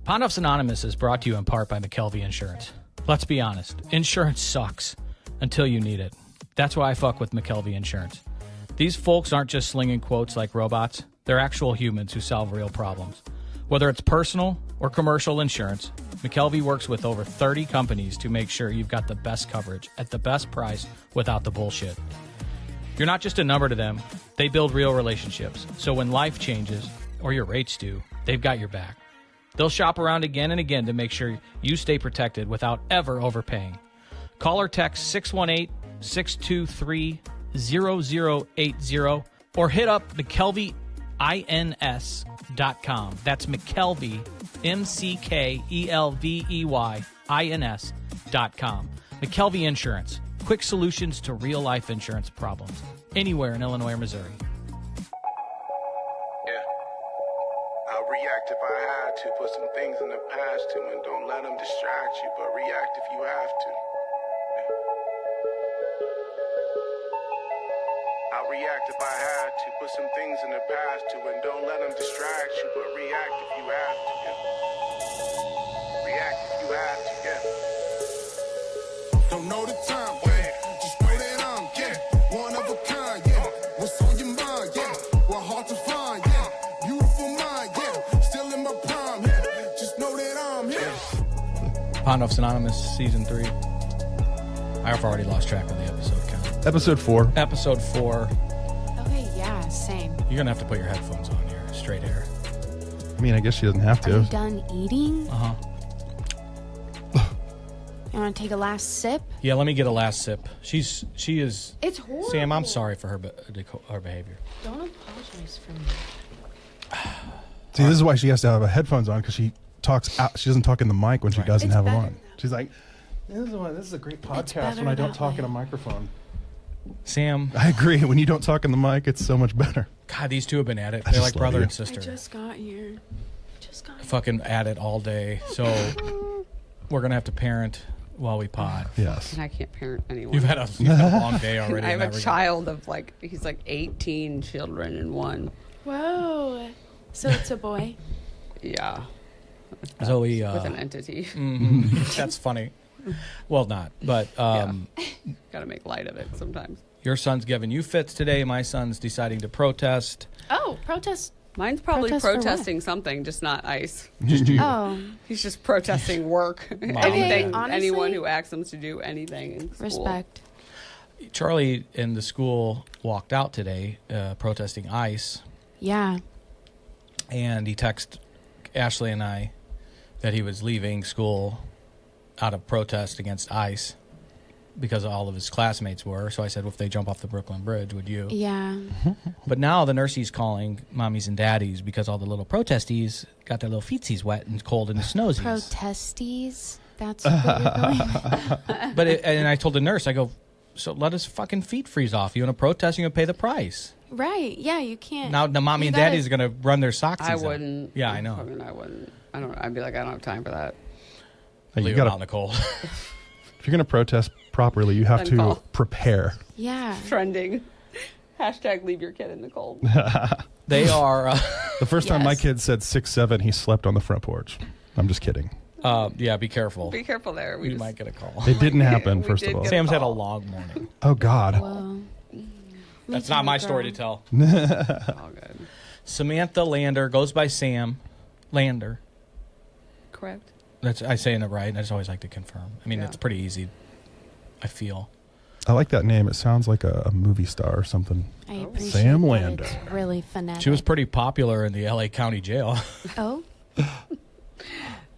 Ponduffs Anonymous is brought to you in part by McKelvey Insurance. Let's be honest, insurance sucks until you need it. That's why I fuck with McKelvey Insurance. These folks aren't just slinging quotes like robots. They're actual humans who solve real problems. Whether it's personal or commercial insurance, McKelvey works with over 30 companies to make sure you've got the best coverage at the best price without the bullshit. You're not just a number to them. They build real relationships. So when life changes, or your rates do, they've got your back. They'll shop around again and again to make sure you stay protected without ever overpaying. Call or text 618-623-0080 or hit up McKelveyINS.com. That's McKelvey, McKelveyINS.com. McKelvey Insurance. Quick solutions to real-life insurance problems. Anywhere in Illinois or Missouri. I'll react if I had to. Put some things in the past too, and don't let them distract you, but react if you have to. I'll react if I had to. Put some things in the past too, and don't let them distract you, but react if you have to. React if you have to, Don't know the time, just know that I'm, one of a kind, What's on your mind, We're hard to find, Beautiful mind, Still in my prime, Just know that I'm here. Ponduffs Anonymous, Season 3. I've already lost track of the episode count. Episode 4. Episode 4. Okay, yeah, same. You're going to have to put your headphones on here. Straight hair. I mean, I guess she doesn't have to. Are you done eating? Uh-huh. You want to take a last sip? Yeah, let me get a last sip. She is... It's horrible. Sam, I'm sorry for her behavior. Don't apologize for me. See, this is why she has to have her headphones on, because she talks out. She doesn't talk in the mic when she doesn't have them on. She's like, this is a great podcast when I don't talk in a microphone. Sam. I agree. When you don't talk in the mic, it's so much better. God, these two have been at it. They're like brother and sister. I just got here. Fucking at it all day. So we're going to have to parent while we pod. Yes. And I can't parent anyone. You've had a long day already. I have a child of he's 18 children in one. Whoa. So it's a boy? Yeah. So we... with an entity. That's funny. Well, not, but... Got to make light of it sometimes. Your son's giving you fits today. My son's deciding to protest. Oh, protest. Mine's probably Protest protesting something, just not ice. Just you. Oh. He's just protesting work. Okay, Anything, honestly, anyone who asks him to do anything in school. Respect. Charlie in the school walked out today protesting ICE. Yeah. And he texted Ashley and I that he was leaving school out of protest against ICE because all of his classmates were. So I said, well, if they jump off the Brooklyn Bridge, would you? Yeah. But now the nurse's calling mommies and daddies because all the little protesties got their little feetsies wet and cold in the snowsies. Protesties? That's what you're going But and I told the nurse, I go, so let his fucking feet freeze off. You want to protest, you're going to pay the price. Right. Yeah, you can't. Now the mommy and daddy's going to run their socks. I wouldn't. Yeah, I know. I wouldn't. I'd be like, I don't have time for that. Leave them out in the cold. If you're going to protest properly, you have to prepare. Yeah. Trending. Hashtag leave your kid in the cold. They are... the first time my kid said 6'7", he slept on the front porch. I'm just kidding. Yeah, be careful. Be careful there. We might get a call. It didn't happen, first of all. Sam's had a long morning. Oh, God. Well, that's not my story to tell. All good. Samantha Lander goes by Sam Lander. Correct. I saying it right. I just always like to confirm. I mean, it's pretty easy, I feel. I like that name. It sounds like a movie star or something. I appreciate Sam that. Lander. It's really phonetic. She was pretty popular in the L.A. County Jail. Oh?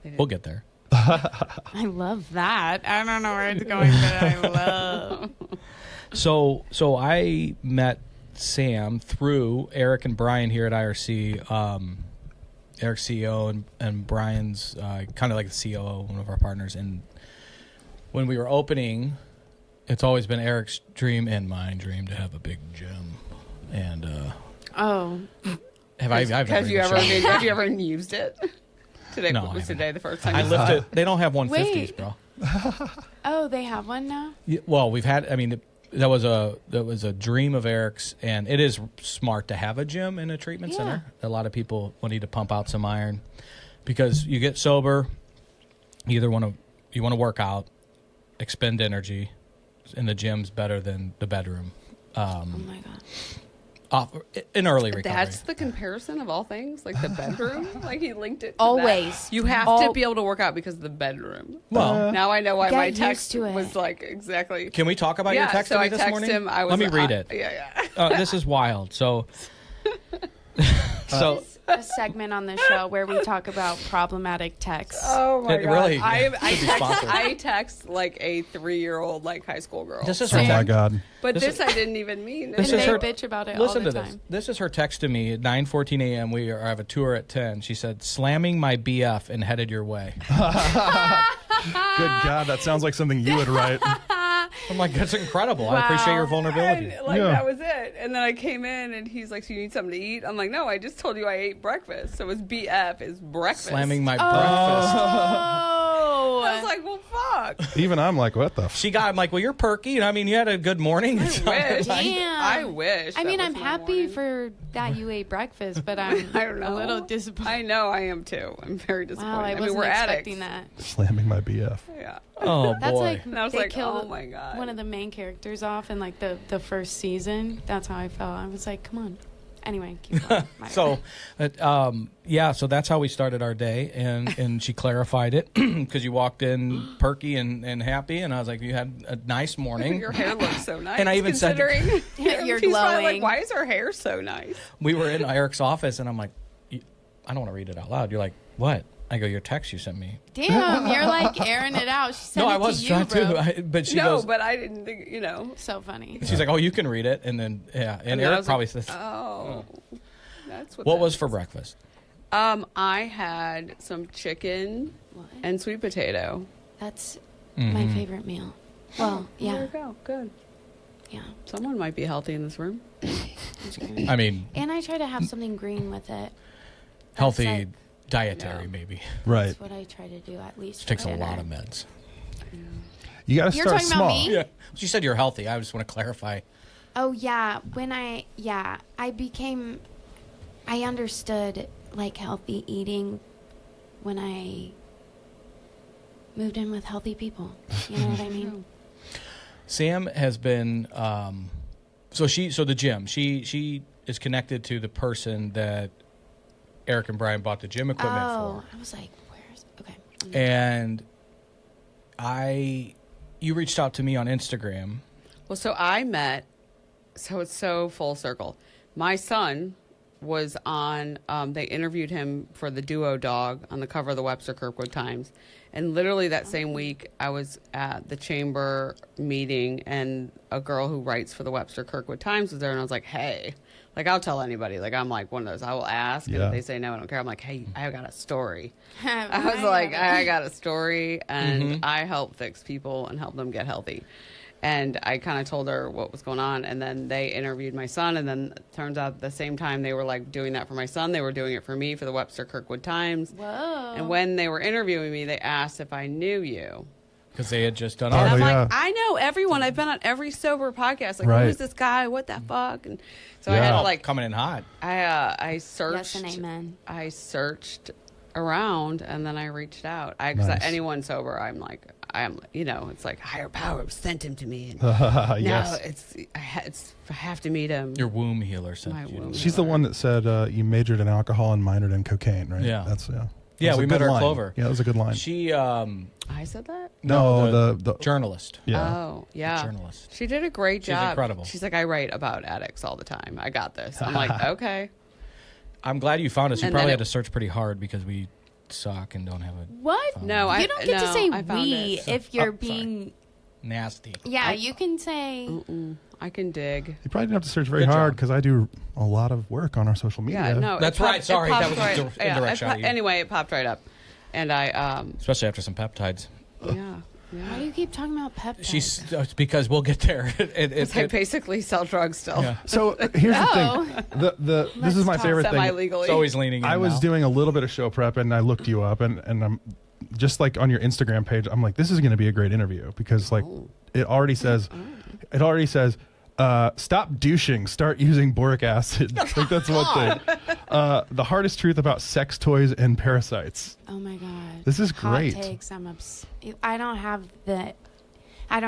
We'll get there. I love that. I don't know where it's going, but I love. So I met Sam through Eric and Brian here at IRC. Eric's CEO and Brian's kind of like the COO, one of our partners. And when we were opening, it's always been Eric's dream and my dream to have a big gym. And have you ever used it? Today was today the first time. I lifted. They don't have 150s, bro. Oh, they have one now? Yeah, well, we've had. I mean, that was a dream of Eric's, and it is smart to have a gym in a treatment center. A lot of people will need to pump out some iron. because you get sober, you either want to work out, expend energy, and the gym's better than the bedroom. Oh my god. In early recovery. That's the comparison of all things, like the bedroom. Like he linked it. To Always. that. You have to be able to work out because of the bedroom. Well, now I know why Get my used text to it. was like exactly. can we talk about your text so to me I this texted morning? him. Let me read it. Yeah. This is wild. So, A segment on the show where we talk about problematic texts. Oh my It god! really I text like a 3-year-old like high school girl. this is Oh her my text. God. but this this I didn't even mean. This And is they her- bitch about it Listen all the to time. this. This is her text to me at 9:14 a.m. I have a tour at 10. She said, "Slamming my BF and headed your way." Good God, that sounds like something you would write. I'm like, that's incredible. I appreciate your vulnerability. And, like Yeah. that was it. And then I came in and he's like, "So you need something to eat?" I'm like, "No, I just told you I ate breakfast." So his BF is breakfast. Slamming my breakfast. Oh. I was like, "Well, fuck." Even I'm like, what the? I'm like, well, you're perky. You know, I mean, you had a good morning. I wish. Damn. I wish. I that mean, was I'm my happy morning. for that you ate breakfast, but I'm I don't know. a little disappointed. I know I am too. I'm very disappointed. Wow, I wasn't we're expecting addicts. that. Slamming my BF. Yeah. Oh, That's boy. like And I was they like, killed "Oh my god." one of the main characters off in like the first season. That's how I felt. I was like, come on. Anyway, keep going. My So, bad. so that's how we started our day, and she clarified it because you walked in perky and happy, and I was like, you had a nice morning. Your hair looks so nice. And I even said- considering You're she's probably glowing. like, "Why is her hair so nice?" We were in Eric's office, and I'm like, I don't want to read it out loud. You're like, what? I go, your text you sent me. Damn, you're like airing it out. She sent No, it I was to you, trying bro. to, but she No, goes, but I didn't think. So funny. she's like, oh, you can read it, and then and then I Eric was probably like, says, "Oh, that's what." what that was is." for breakfast? I had some chicken What? and sweet potato. That's Mm-hmm. my favorite meal. Well, There yeah, you go. Good. yeah. Someone might be healthy in this room. It's great. I mean, And I try to have something green with it. healthy like- dietary, Yeah. maybe. Right. That's what I try to do at least. She takes for a dinner. lot of meds. You got to You're start talking about small. me? Yeah. She said you're healthy. I just want to clarify. Oh yeah, I understood like healthy eating when I moved in with healthy people. You know what I mean? Sam has been so the gym. She is connected to the person that Eric and Brian bought the gym equipment Oh, I was like, where's okay? for. And you reached out to me on Instagram. Well, so I met. So it's so full circle. My son was on. They interviewed him for the Duo Dog on the cover of the Webster Kirkwood Times, and literally that same week, I was at the chamber meeting, and a girl who writes for the Webster Kirkwood Times was there, and I was like, "Hey, like I'll tell anybody. Like I'm like one of those. I will ask, and Yeah. if they say no, I don't care. I'm like, hey, I got a story. I I was like, have it. I got a story, and I help fix people and help them get healthy. And I kind of told her what was going on, and then they interviewed my son, and then it turns out at the same time they were like doing that for my son, they were doing it for me for the Webster Kirkwood Times. Whoa. And when they were interviewing me, they asked if I knew you. Because they had just done Oh, And I'm yeah. like, I know everyone. I've been on every sober podcast. Like, Right. who is this guy? What the fuck? And so I Yeah. had to Oh, like, coming in hot. I searched. Yes and amen. I searched around and then I reached out. Because Nice. anyone sober, I'm like, it's like higher power sent him to me. And Yes. now I have to meet him. Your womb healer sent My you. womb She's the one that said you majored in alcohol and minored in cocaine, right? Yeah. That's Yeah, That was a we good met her at line. Clover. Yeah, that was a good line. She I said that? No, the journalist. yeah. Oh, yeah. journalist. She did a great She's job. incredible. She's like, I write about addicts all the time. I got this. I'm like, okay. I'm glad you found us. You And probably then had to search pretty hard because we suck and don't have a What? No, You don't get to say I found we it. if you're Oh, sorry. being. nasty. Yeah, you can say. I can dig. You probably didn't have to search very Good hard job. because I do a lot of work on our social media. Yeah, no. That's it popped- right. Sorry, it popped that was a right, indirect shot at you. Anyway, it popped right up. And I, Especially after some peptides. yeah. Why do you keep talking about peptides? She's because we'll get there. I basically sell drugs still. yeah. So here's Oh. the thing. This is my talk favorite thing. Semi-legally. It's always leaning in I was now. doing a little bit of show prep and I looked you up and I'm just like on your Instagram page. I'm like, this is going to be a great interview because like it already says Stop douching. Start using boric acid. I think that's one thing. The hardest truth about sex toys and parasites. Oh my god. This is great. Hot takes. I don't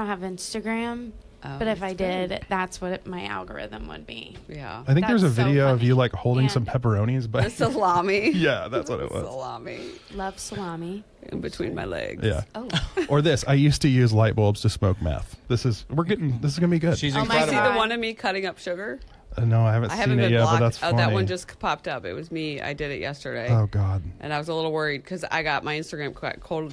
have Instagram, but if I did, that's what my algorithm would be. Yeah. I think there's a That's so video of funny. you like holding And- some pepperonis, but The salami. yeah, that's what it was. Salami Love salami. in between my legs. Yeah. Oh. Or this. I used to use light bulbs to smoke meth. This is gonna be good. She's Oh my incredible. See God. the one of me cutting up sugar? No, I haven't I seen haven't it been yet, blocked. but that's funny. That one just popped up. It was me. I did it yesterday. Oh God. And I was a little worried because I got my Instagram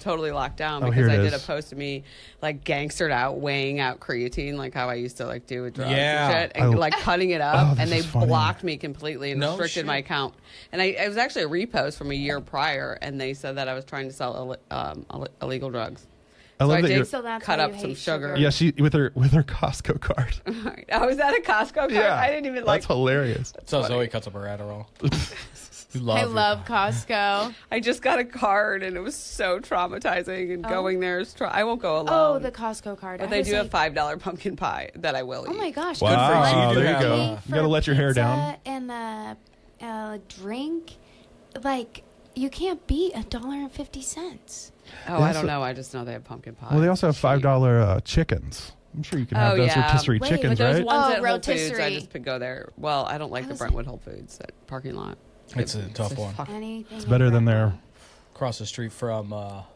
totally locked down Oh, because here I it did a is. post of me like gangstered out, weighing out creatine, like how I used to like do with drugs Yeah. and shit, and like cutting it up. Oh, this And they is funny. blocked me completely and No restricted shit. my account. And it was actually a repost from a year prior, and they said that I was trying to sell illegal drugs. I So love I that did you're. So that's cut why up you some hate sugar. Yeah, she with her Costco card. I was at a Costco card. I didn't even like. That's hilarious. So Zoe cuts up her Adderall. You love I your- love Costco. I just got a card, and it was so traumatizing. And going there is. I won't go alone. Oh, the Costco card. But I they was do like, have $5 pumpkin pie that I will eat. Oh my gosh! Wow, for you. You do there you have, go. uh, You gotta let your hair down. And a drink, like you can't beat $1.50. Oh, I don't know. I just know they have pumpkin pie. Well, they also have Cheap. $5 chickens. I'm sure you can have Oh, those yeah. rotisserie Wait, chickens, But those right? ones Oh, at Whole Foods, I rotisserie. just could go there. Well, I don't like How the is it? Brentwood Whole Foods, that parking lot. It's a tough one. Anything. It's better than their. Across the street from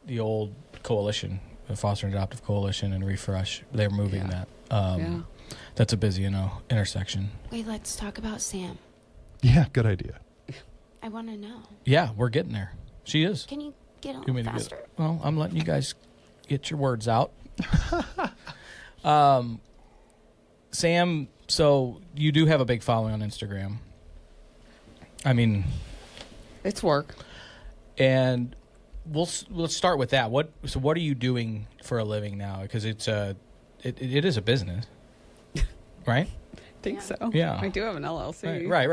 the old coalition, the Foster and Adoptive Coalition and Refresh. They're moving Yeah. that. Yeah. That's a busy, intersection. Wait, let's talk about Sam. Yeah, good idea. I want to know. Yeah, we're getting there. She is. Can you get a You little mean to faster? get? Well, I'm letting you guys get your words out. Sam, so you do have a big following on Instagram. I mean, It's work. and let's start with that. What are you doing for a living now? Because it is a business, right? I think so. Yeah. I do have an LLC. Right.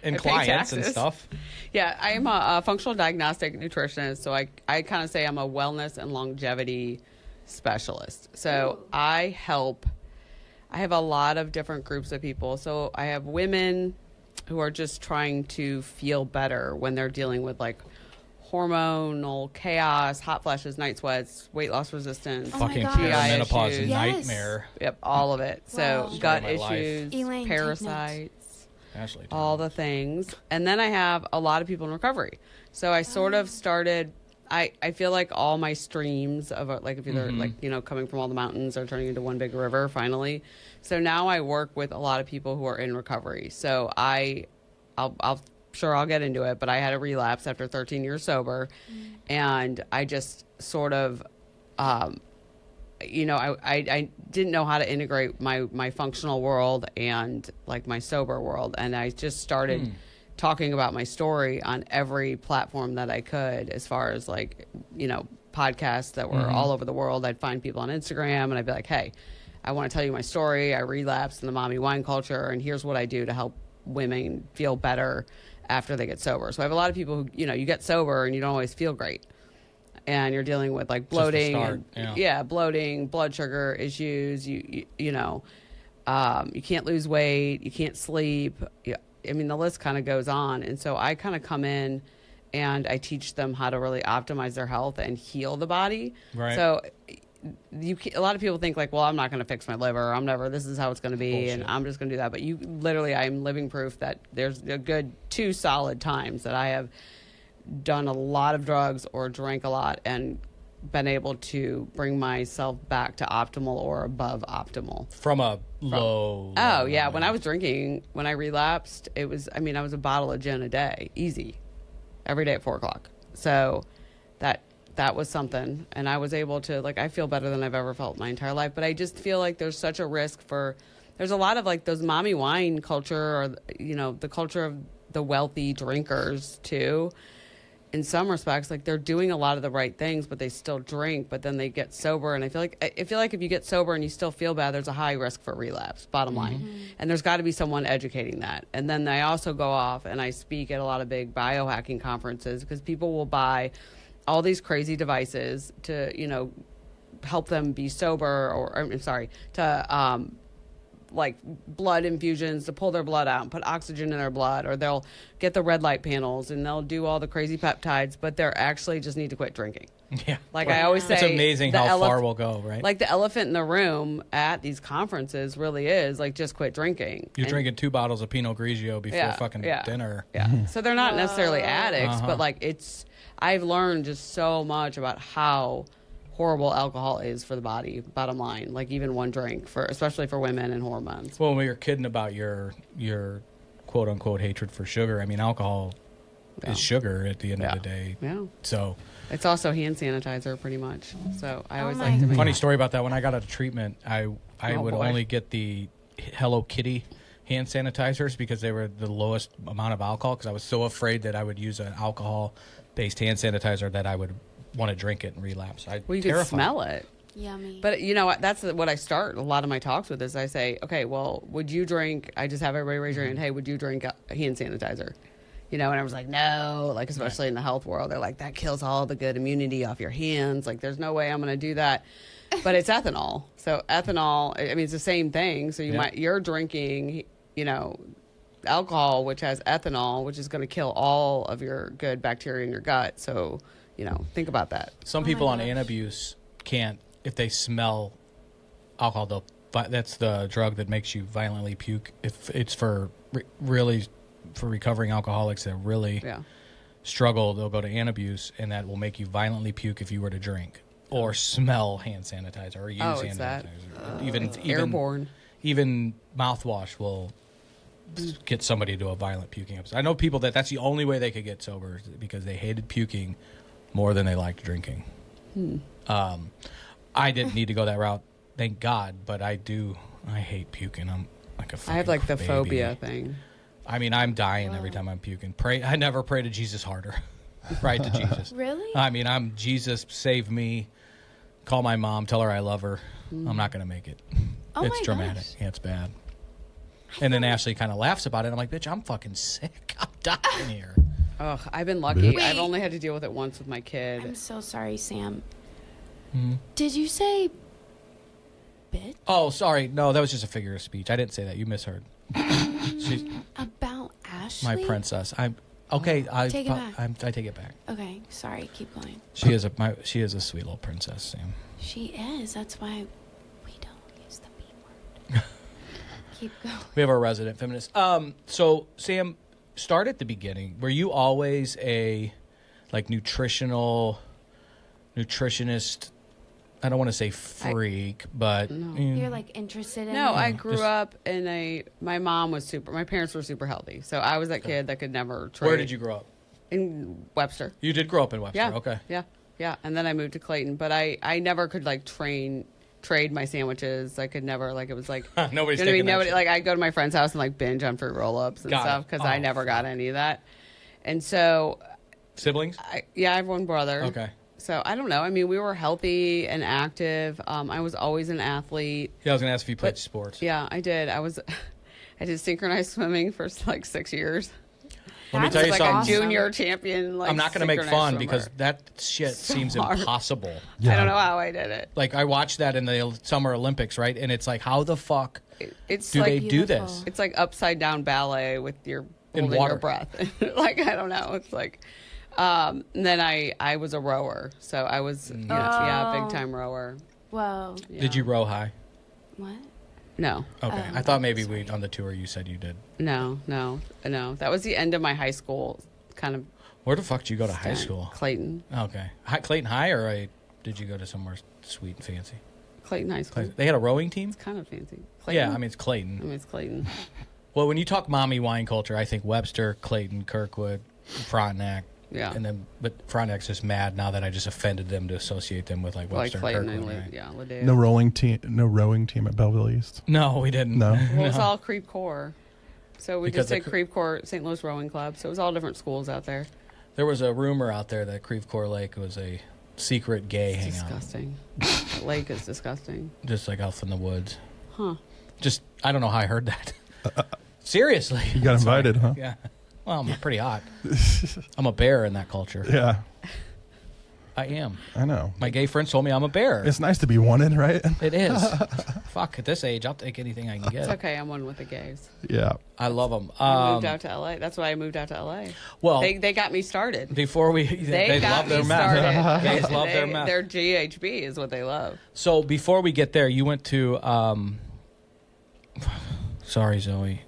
And I pay clients and taxes. stuff. Yeah, I am a functional diagnostic nutritionist, so I kind of say I'm a wellness and longevity specialist. So I have a lot of different groups of people. So I have women who are just trying to feel better when they're dealing with like hormonal chaos, hot flashes, night sweats, weight loss resistance, Oh my Fucking gosh. perimenopause issues. Yes. nightmare. Yep, all of it. So Wow. gut My life. issues, Elaine, take notes. parasites, Ashley, all the things. And then I have a lot of people in recovery. So I sort of started, I feel like all my streams of like if you're like, coming from all the mountains are turning into one big river finally. So now I work with a lot of people who are in recovery. So I'll get into it, but I had a relapse after 13 years sober, and I just sort of, I didn't know how to integrate my functional world and like my sober world, and I just started talking about my story on every platform that I could, as far as like, podcasts that were all over the world. I'd find people on Instagram, and I'd be like, hey, I want to tell you my story. I relapsed in the mommy wine culture, and here's what I do to help women feel better after they get sober. So I have a lot of people who, you get sober and you don't always feel great. And you're dealing with like bloating, start, bloating, blood sugar issues. You can't lose weight. You can't sleep. I mean, the list kind of goes on. And so I kind of come in and I teach them how to really optimize their health and heal the body. Right. So a lot of people think like, well, I'm not going to fix my liver. this is how it's going to be. Bullshit. And I'm just going to do that. But you literally, I'm living proof that there's a good 2 solid times that I have done a lot of drugs or drank a lot and been able to bring myself back to optimal or above optimal. From a low. Oh yeah. When I was drinking, when I relapsed, I was a bottle of gin a day, easy, every day at 4:00. So that was something. And I was able to, like, I feel better than I've ever felt my entire life. But I just feel like there's such a risk there's a lot of like those mommy wine culture, or, the culture of the wealthy drinkers too. In some respects, like they're doing a lot of the right things, but they still drink, but then they get sober. And I feel like if you get sober and you still feel bad, there's a high risk for relapse, bottom line. And there's got to be someone educating that. And then I also go off and I speak at a lot of big biohacking conferences, because people will buy all these crazy devices to, help them be sober, to like blood infusions to pull their blood out and put oxygen in their blood, or they'll get the red light panels and they'll do all the crazy peptides, but they're actually just need to quit drinking. Yeah. Like I always say, it's amazing how far we'll go, right? Like the elephant in the room at these conferences really is like just quit drinking. You're drinking 2 bottles of Pinot Grigio before fucking dinner. Yeah. So they're not necessarily addicts, but like I've learned just so much about how horrible alcohol is for the body, bottom line. Like even one drink, especially for women and hormones. Well, when we were kidding about your quote unquote hatred for sugar, I mean alcohol is sugar at the end of the day. Yeah. So it's also hand sanitizer pretty much. So I always my like to make funny story about that. When I got out of treatment, I would only get the Hello Kitty hand sanitizers because they were the lowest amount of alcohol, because I was so afraid that I would use an alcohol-based hand sanitizer that I would want to drink it and relapse. Well, you could smell it. Yummy. But you know what? That's what I start a lot of my talks with is I say, okay, well, would you drink? I just have everybody raise your hand. Hey, would you drink a hand sanitizer? You know, and I was like, no, like, especially in the health world, they're like, that kills all the good immunity off your hands. Like, there's no way I'm going to do that. But it's ethanol. So ethanol, I mean, it's the same thing. So you're drinking, you know, alcohol, which has ethanol, which is going to kill all of your good bacteria in your gut. So, you know, think about that. Some people on anabuse can't, if they smell alcohol, that's the drug that makes you violently puke. If it's for recovering alcoholics that really struggle, they'll go to anabuse, and that will make you violently puke if you were to drink or smell hand sanitizer or use hand sanitizer. Even airborne. Even mouthwash will get somebody to a violent puking episode. I know people that's the only way they could get sober, because they hated puking more than they liked drinking. I didn't need to go that route, thank God, but I hate puking. I'm like a fucking I have like the baby. phobia thing. I mean, I'm dying every time I'm puking. I never pray to Jesus harder. Right to Jesus. Really? I mean, I'm Jesus, save me. Call my mom, tell her I love her. I'm not going to make it. It's dramatic. Gosh. Yeah, it's bad. And then Ashley kind of laughs about it. I'm like, bitch, I'm fucking sick. I'm dying here. Ugh, I've been lucky. Wait. I've only had to deal with it once with my kid. I'm so sorry, Sam. Did you say bitch? Oh, sorry. No, that was just a figure of speech. I didn't say that. You misheard. She's About Ashley? my princess. I'm okay. I take it back. I take it back. Okay, sorry. Keep going. She is a sweet little princess, Sam. She is. That's why we don't use the B word. Keep going. We have our resident feminist. So Sam, start at the beginning. Were you always a nutritionist? I don't want to say freak, but You're like interested in No, it? I grew up in my parents were super healthy. So I was that kid that could never trade. Where did you grow up? In Webster. You did grow up in Webster. Yeah. Okay. Yeah. And then I moved to Clayton, but I never could trade my sandwiches. I could never, it was like, Nobody's you know what I mean? taking that shit. I'd go to my friend's house and binge on fruit roll-ups and stuff because I never got any of that. And so. Siblings? I have one brother. Okay. So I don't know. I mean, we were healthy and active. I was always an athlete. Yeah, I was going to ask if you played sports. Yeah, I did. I did synchronized swimming for 6 years. Let me tell you like something. a junior champion. I'm not going to make fun swimmer. because that shit seems impossible. I don't know how I did it. I watched that in the Summer Olympics, right? And it's like, how the fuck do they do this? It's like upside down ballet with your holding water. your breath. I don't know. It's like, and then I was a rower, so I was big time rower. Whoa. Yeah. Did you row high? What? No. Okay. I thought maybe on the tour you said you did. No. That was the end of my high school kind of. Where the fuck did you go to high school? Clayton. Okay. Clayton High, or did you go to somewhere sweet and fancy? Clayton High School. They had a rowing team? It's kind of fancy. Clayton? Yeah, I mean, it's Clayton. it's Clayton. Well, when you talk mommy wine culture, I think Webster, Clayton, Kirkwood, Frontenac. Yeah. But Frontenac's just mad now that I just offended them to associate them with Webster Clayton and Kirkwood. and Right? Ladue. No rowing team at Belleville East. No, we didn't. No. Well, it's all Creve Coeur. So we Because just did Creve Coeur, St. Louis Rowing Club. So it was all different schools out there. There was a rumor out there that Creve Coeur Lake was a secret gay It's hangout. disgusting. That lake is disgusting. Just out in the woods. Huh. I don't know how I heard that. Seriously. You got invited, huh? Yeah. Well, I'm pretty hot. I'm a bear in that culture. Yeah. I am. I know. My gay friends told me I'm a bear. It's nice to be wanted, right? It is. Fuck, at this age, I'll take anything I can get. It's okay. I'm one with the gays. Yeah. I love them. I moved out to LA. That's why I moved out to LA. Well, they got me started. before we, They got love their me meth. started. Gays love their meth. Their GHB is what they love. So before we get there, you went to. Sorry, Zoe.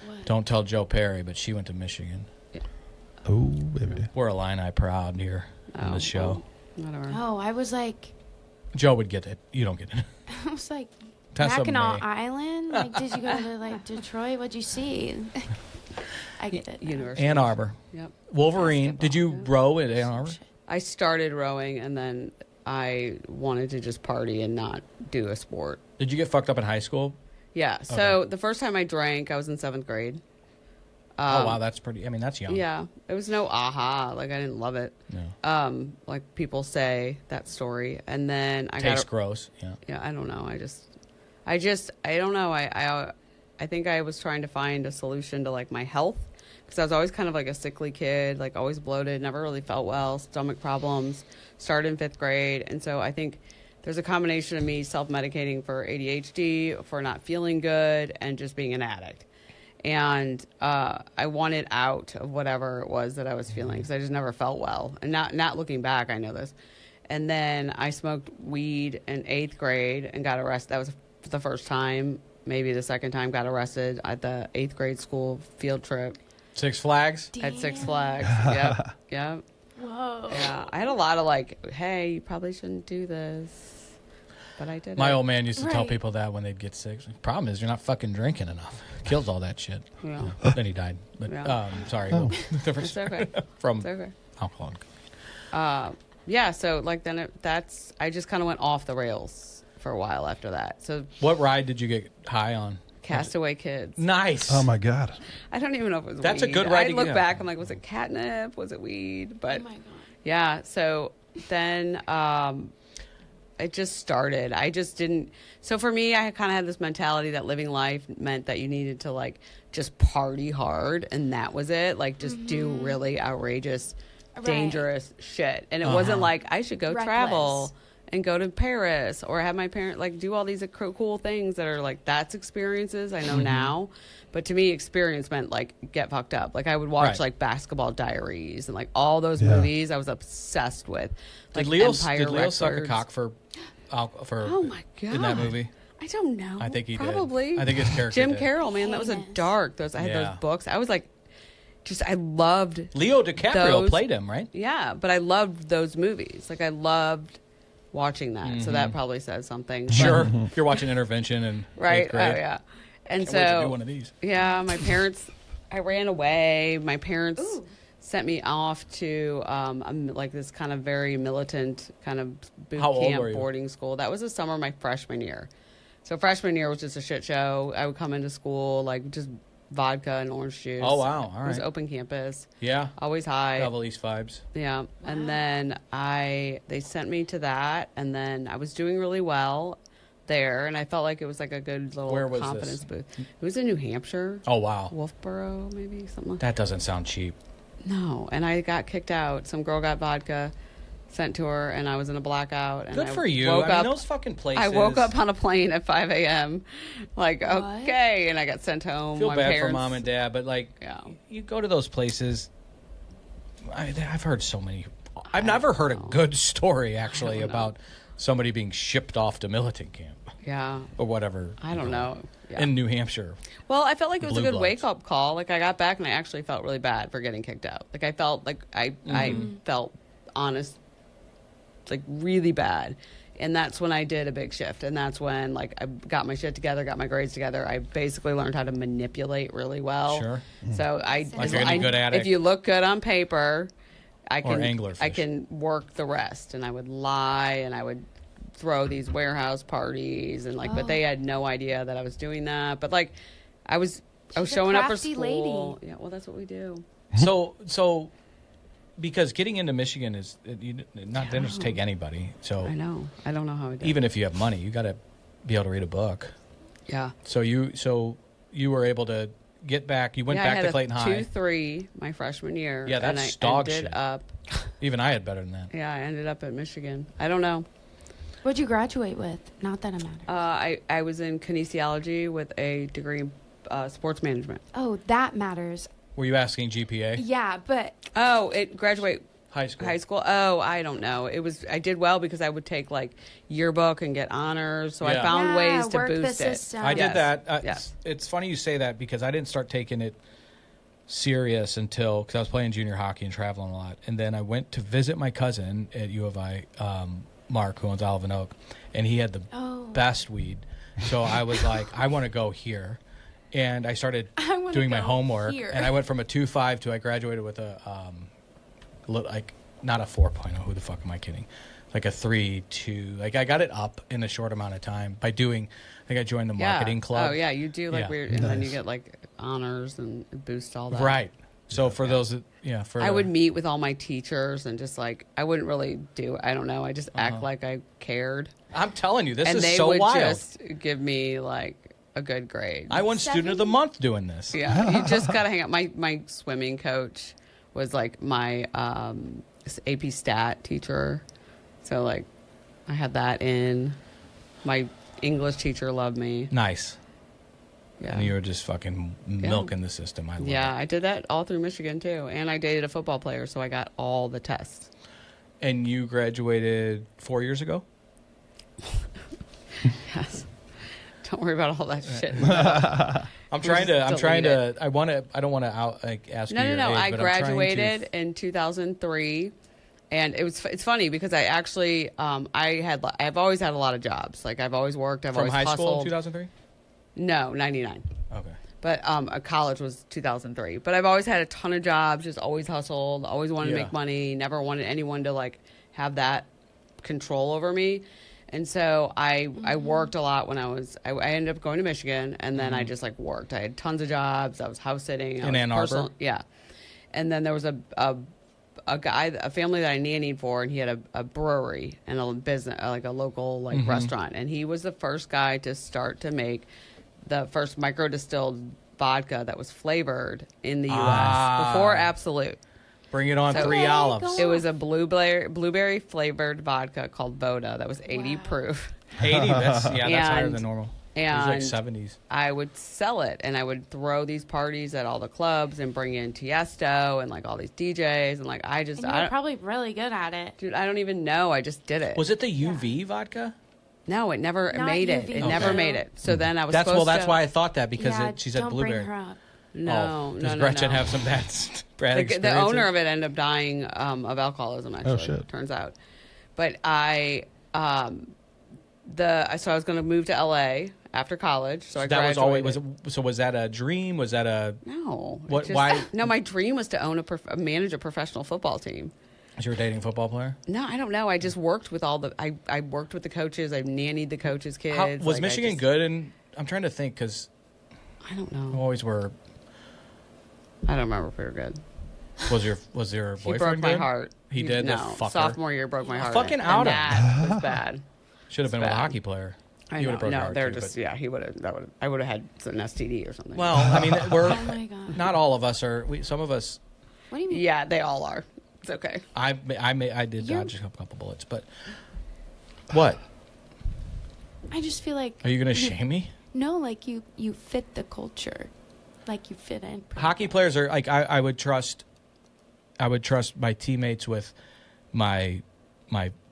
What? Don't tell Joe Perry, but she went to Michigan. Oh, baby. We're Illini proud here on this show. Whatever. Oh, I was like, Joe would get it. You don't get it. I was like, Tessa Mackinac May. Island? Like, did you go to, like, Detroit? What'd you see? I get it. University. Ann Arbor. Yep. Wolverine. Did you row at Ann Arbor? I started rowing, and then I wanted to just party and not do a sport. Did you get fucked up in high school? Yeah. So the first time I drank, I was in 7th grade. Oh, wow. That's pretty. I mean, that's young. Yeah. It was no aha. Like, I didn't love it. No. Like, people say that story. And then I Tastes got... gross. Yeah. Yeah, I don't know. I don't know. I think I was trying to find a solution to, like, my health. Because I was always kind of like a sickly kid, like always bloated, never really felt well, stomach problems, started in 5th grade. And so I think there's a combination of me self-medicating for ADHD, for not feeling good, and just being an addict. And I wanted out of whatever it was that I was feeling because I just never felt well. And not looking back, I know this. And then I smoked weed in 8th grade and got arrested. That was the first time, maybe the second time, got arrested at the 8th grade school field trip. Six Flags? At Six Flags. Yep. Yep. Whoa. Yeah. I had a lot of like, hey, you probably shouldn't do this. But I did. My old man used to tell Right. people that when they'd get sick. The problem is you're not fucking drinking enough. Kills all that shit. Yeah. Then he died. But Yeah. sorry. Different It's okay. from It's okay. alcohol. And Yeah. So like then I just kind of went off the rails for a while after that. So what ride did you get high on? Castaway Kids. Nice. Oh, my God. I don't even know if it was That's a weed. good ride I to look get. back, I'm like, was it catnip? Was it weed? But Oh, my God. yeah, so then it just started. I just didn't. So for me, I kind of had this mentality that living life meant that you needed to like just party hard, and that was it. Like just do really outrageous, Right. dangerous shit. And it wasn't like I should go Reckless. travel and go to Paris or have my parents like do all these cool things that are like that's experiences. I know now. But to me, experience meant like get fucked up. Like I would watch Right. like Basketball Diaries and like all those Yeah. movies I was obsessed with. Did Like Leo Empire suck a Records. cock for Oh my god! in that movie? I don't know. I think he did. probably. I think his character Jim did. Carroll, man, that was a Heinous. dark. I had Yeah. those books. I was like, I loved. Leo DiCaprio Those- played him, right? Yeah, but I loved those movies. Like I loved watching that. So that probably says something. But- Sure. If you're watching Intervention and right? Oh yeah. And Can't wait to do so one of these. yeah, my parents. I ran away. My parents Ooh. sent me off to like this kind of very militant kind of boot How old camp were you? boarding school. That was the summer of my freshman year. So freshman year was just a shit show. I would come into school like just vodka and orange juice. Oh, wow. All It was right. open campus. Yeah. Always high. Double East vibes. Yeah. And then they sent me to that, and then I was doing really well there, and I felt like it was like a good little Where was confidence this? boost. It was in New Hampshire. Oh, wow. Wolfboro, maybe something like That doesn't sound cheap. No, and I got kicked out. Some girl got vodka sent to her, and I was in a blackout. And Good I for you. Woke I mean, up, those fucking places. I woke up on a plane at 5 a.m. Like, What? okay, and I got sent home. feel My bad for parents, mom and dad, but like, Yeah. you go to those places. I've heard so many. I've never heard a good story actually don't know. about somebody being shipped off to militant camp Yeah, or whatever. I you don't call know. it, Yeah. in New Hampshire. Well, I felt like it was a Blue good Bloods. wake-up call. Like, I got back, and I actually felt really bad for getting kicked out. Like, I felt like I felt honest, like, really bad. And that's when I did a big shift. And that's when, like, I got my shit together, got my grades together. I basically learned how to manipulate really well. Sure. So Like you're any good at it? If you look good on paper, I Or can anglerfish. I can work the rest. And I would lie, and I would throw these warehouse parties, and like, but they had no idea that I was doing that. But like, I was She's a showing up for crafty school. lady. Yeah, well, that's what we do. So, because getting into Michigan is they don't just take anybody. So I know. I don't know how I did. even if you have money, you got to be able to read a book. Yeah. So you were able to get back. You went I back had to Clayton a High. 2.3 my freshman year. Yeah, that's and I dog ended shit. up. Even I had better than that. Yeah, I ended up at Michigan. I don't know. What'd you graduate with? Not that it matters. I was in kinesiology with a degree in sports management. Oh, that matters. Were you asking GPA? Yeah, but Oh, it graduate High school. high school. Oh, I don't know. I did well because I would take like yearbook and get honors. So I Yeah. found Yeah, ways to work the boost it. system. I Yes. did that. Yes. It's funny you say that because I didn't start taking it serious because I was playing junior hockey and traveling a lot. And then I went to visit my cousin at U of I, Mark, who owns Olive and Oak, and he had the Oh. best weed. So I was like, I want to go here. And I started I wanna doing my go homework. here. And I went from a 2.5 to I graduated with a, like, not a 4.0. Who the fuck am I kidding? Like a 3.2. Like I got it up in a short amount of time by doing, I think I joined the marketing club. Oh yeah, you do like Yeah. weird, and then you Nice. get like honors and boost all that. Right. So for those, for I would meet with all my teachers and just like I wouldn't really do. I don't know. I just Uh-huh. act like I cared, I'm telling you, this and is they so would wild. just give me like a good grade. I won Student of the Month doing this. Yeah, you just gotta hang out. My swimming coach was like my AP Stat teacher, so like I had that in. My English teacher loved me. Nice. Yeah, And you were just fucking milking the system. I love yeah, it. I did that all through Michigan too, and I dated a football player, so I got all the tests. And you graduated 4 years ago? Yes. Don't worry about all that shit. I'm trying to. delete I don't want to ask you. No. your age, I but I'm trying to- graduated in 2003, and it's funny because I actually I've always had a lot of jobs. Like I've always worked. I've from always high hustled. school in 2003. No, 99. Okay. But college was 2003. But I've always had a ton of jobs. Just always hustled. Always wanted to Yeah. make money. Never wanted anyone to like have that control over me. And so I worked a lot when I ended up going to Michigan, and then I just like worked. I had tons of jobs. I was house sitting. I In was Ann Arbor? Yeah. And then there was a guy, a family that I nannied for, and he had a brewery and a business, like a local like restaurant. And he was the first guy to start to make the first micro distilled vodka that was flavored in the U.S. before Absolute. Bring it on, So- 3 Okay, olives. go It was a blueberry flavored vodka called Voda that was 80 Wow. proof. 80. That's higher And- than normal. It was like And 70s. I would sell it, and I would throw these parties at all the clubs and bring in Tiesto and like all these DJs, and like and you were probably really good at it. dude, I don't even know. I just did it. Was it the UV vodka? No, it never Not made it. UV. It never Okay. made it. So then I was That's supposed to, why I thought that because Yeah, she said don't blueberry. bring her up. No, Does no, Gretchen no. have some bad The experiences? owner of it ended up dying of alcoholism. Actually, shit. turns out. But I was going to move to LA after college. So I that was graduated. always. So was that a dream? Was that a? No. it What- why- No, my dream was to own manage a professional football team. You were dating a football player? No, I don't know. I just worked with I worked with the coaches. I nannied the coaches' kids. How, was Like, Michigan good? And I'm trying to think because I don't we know. always were. I don't remember if we were good. Was your He boyfriend broke my good? heart. He did? No, The fucker. sophomore year broke my heart. Fucking and out him. that was bad. Should have been with a bad. hockey player. I He know. would've broke your No, heart they're too, just but- he would have. I would have had an STD or something. Well, I mean, we're Oh my god. not all of us are. Some of us. What do you mean? yeah, they all are. It's okay. I did You're- dodge a couple bullets, but what? I just feel like Are you going to shame me? No, like you fit the culture, like you fit in. Hockey players are like I would trust my teammates with my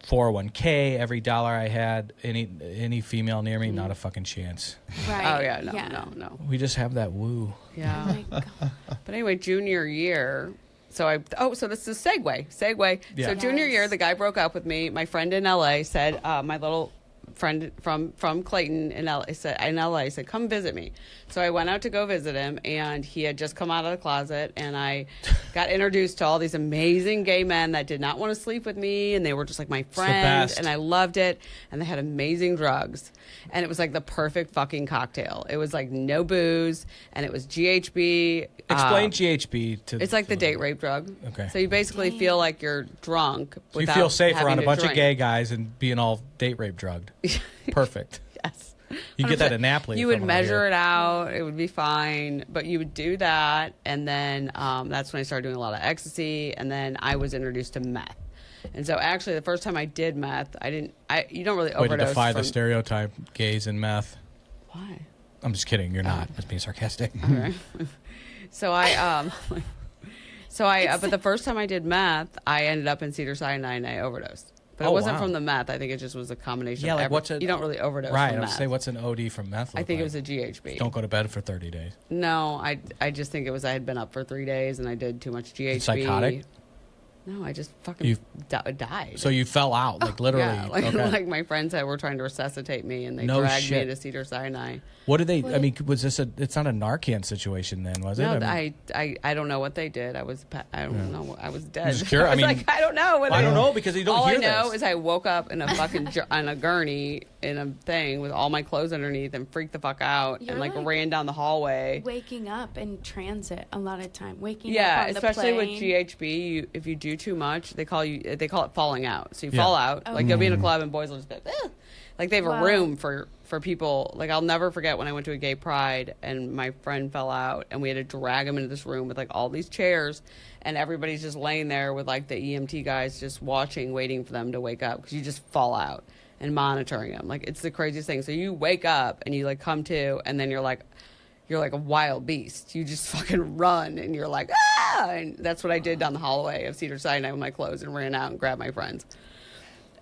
401k, every dollar I had. Any female near me, not a fucking chance. Right. Oh yeah, no. We just have that woo. Oh Yeah. my god. But anyway, junior year. So this is segue. Yeah. So junior year, Yes. the guy broke up with me. My friend in LA said, my little friend from Clayton in LA said, come visit me. So I went out to go visit him, and he had just come out of the closet, and I got introduced to all these amazing gay men that did not want to sleep with me, and they were just like my friends, best. and I loved it, and they had amazing drugs, and it was like the perfect fucking cocktail. It was like no booze, and it was GHB. Explain GHB to. It's like the date rape drug. Okay. So you basically feel like you're drunk. So you without feel safe having around a to bunch of drink. gay guys and being all date rape drugged. Perfect. Yes. You get that in Napoli. You would measure it out. It would be fine. But you would do that. And then that's when I started doing a lot of ecstasy. And then I was introduced to meth. And so actually the first time I did meth, you don't really overdose. Way to defy the stereotype, gays and meth. Why? I'm just kidding. You're not. Just being sarcastic. All right. But the first time I did meth, I ended up in Cedar Sinai and I overdosed. But it wasn't from the meth. I think it just was a combination of everything. You don't really overdose from meth. Right, I would say what's an OD from meth? I think it was a GHB. Don't go to bed for 30 days. No, I just think it was I had been up for 3 days and I did too much GHB. Psychotic? No, I just fucking died. So you fell out, like literally. Yeah, like my friends were trying to resuscitate me and they dragged me to Cedar Sinai. What did they, I mean, was this it's not a Narcan situation then, was it? No, I don't know what they did. I don't know. I was dead. Just curious. I was like, I don't know. I don't know because you don't all hear I know this. is I woke up in a fucking on a gurney in a thing with all my clothes underneath and freaked the fuck out and like ran down the hallway. Waking up in transit a lot of time. Waking up yeah, on the especially with plane. GHB, if you do too much, they call it falling out. So you fall out. Like you'll be in a club and boys will just be like, like they have a room for people. Like I'll never forget when I went to a gay pride and my friend fell out and we had to drag him into this room with like all these chairs and everybody's just laying there with like the EMT guys just watching, waiting for them to wake up because you just fall out and monitoring them. Like it's the craziest thing. So you wake up and you like come to and then you're like a wild beast. You just fucking run and you're like, ah! And that's what I did down the hallway of Cedar Sinai with my clothes and ran out and grabbed my friends.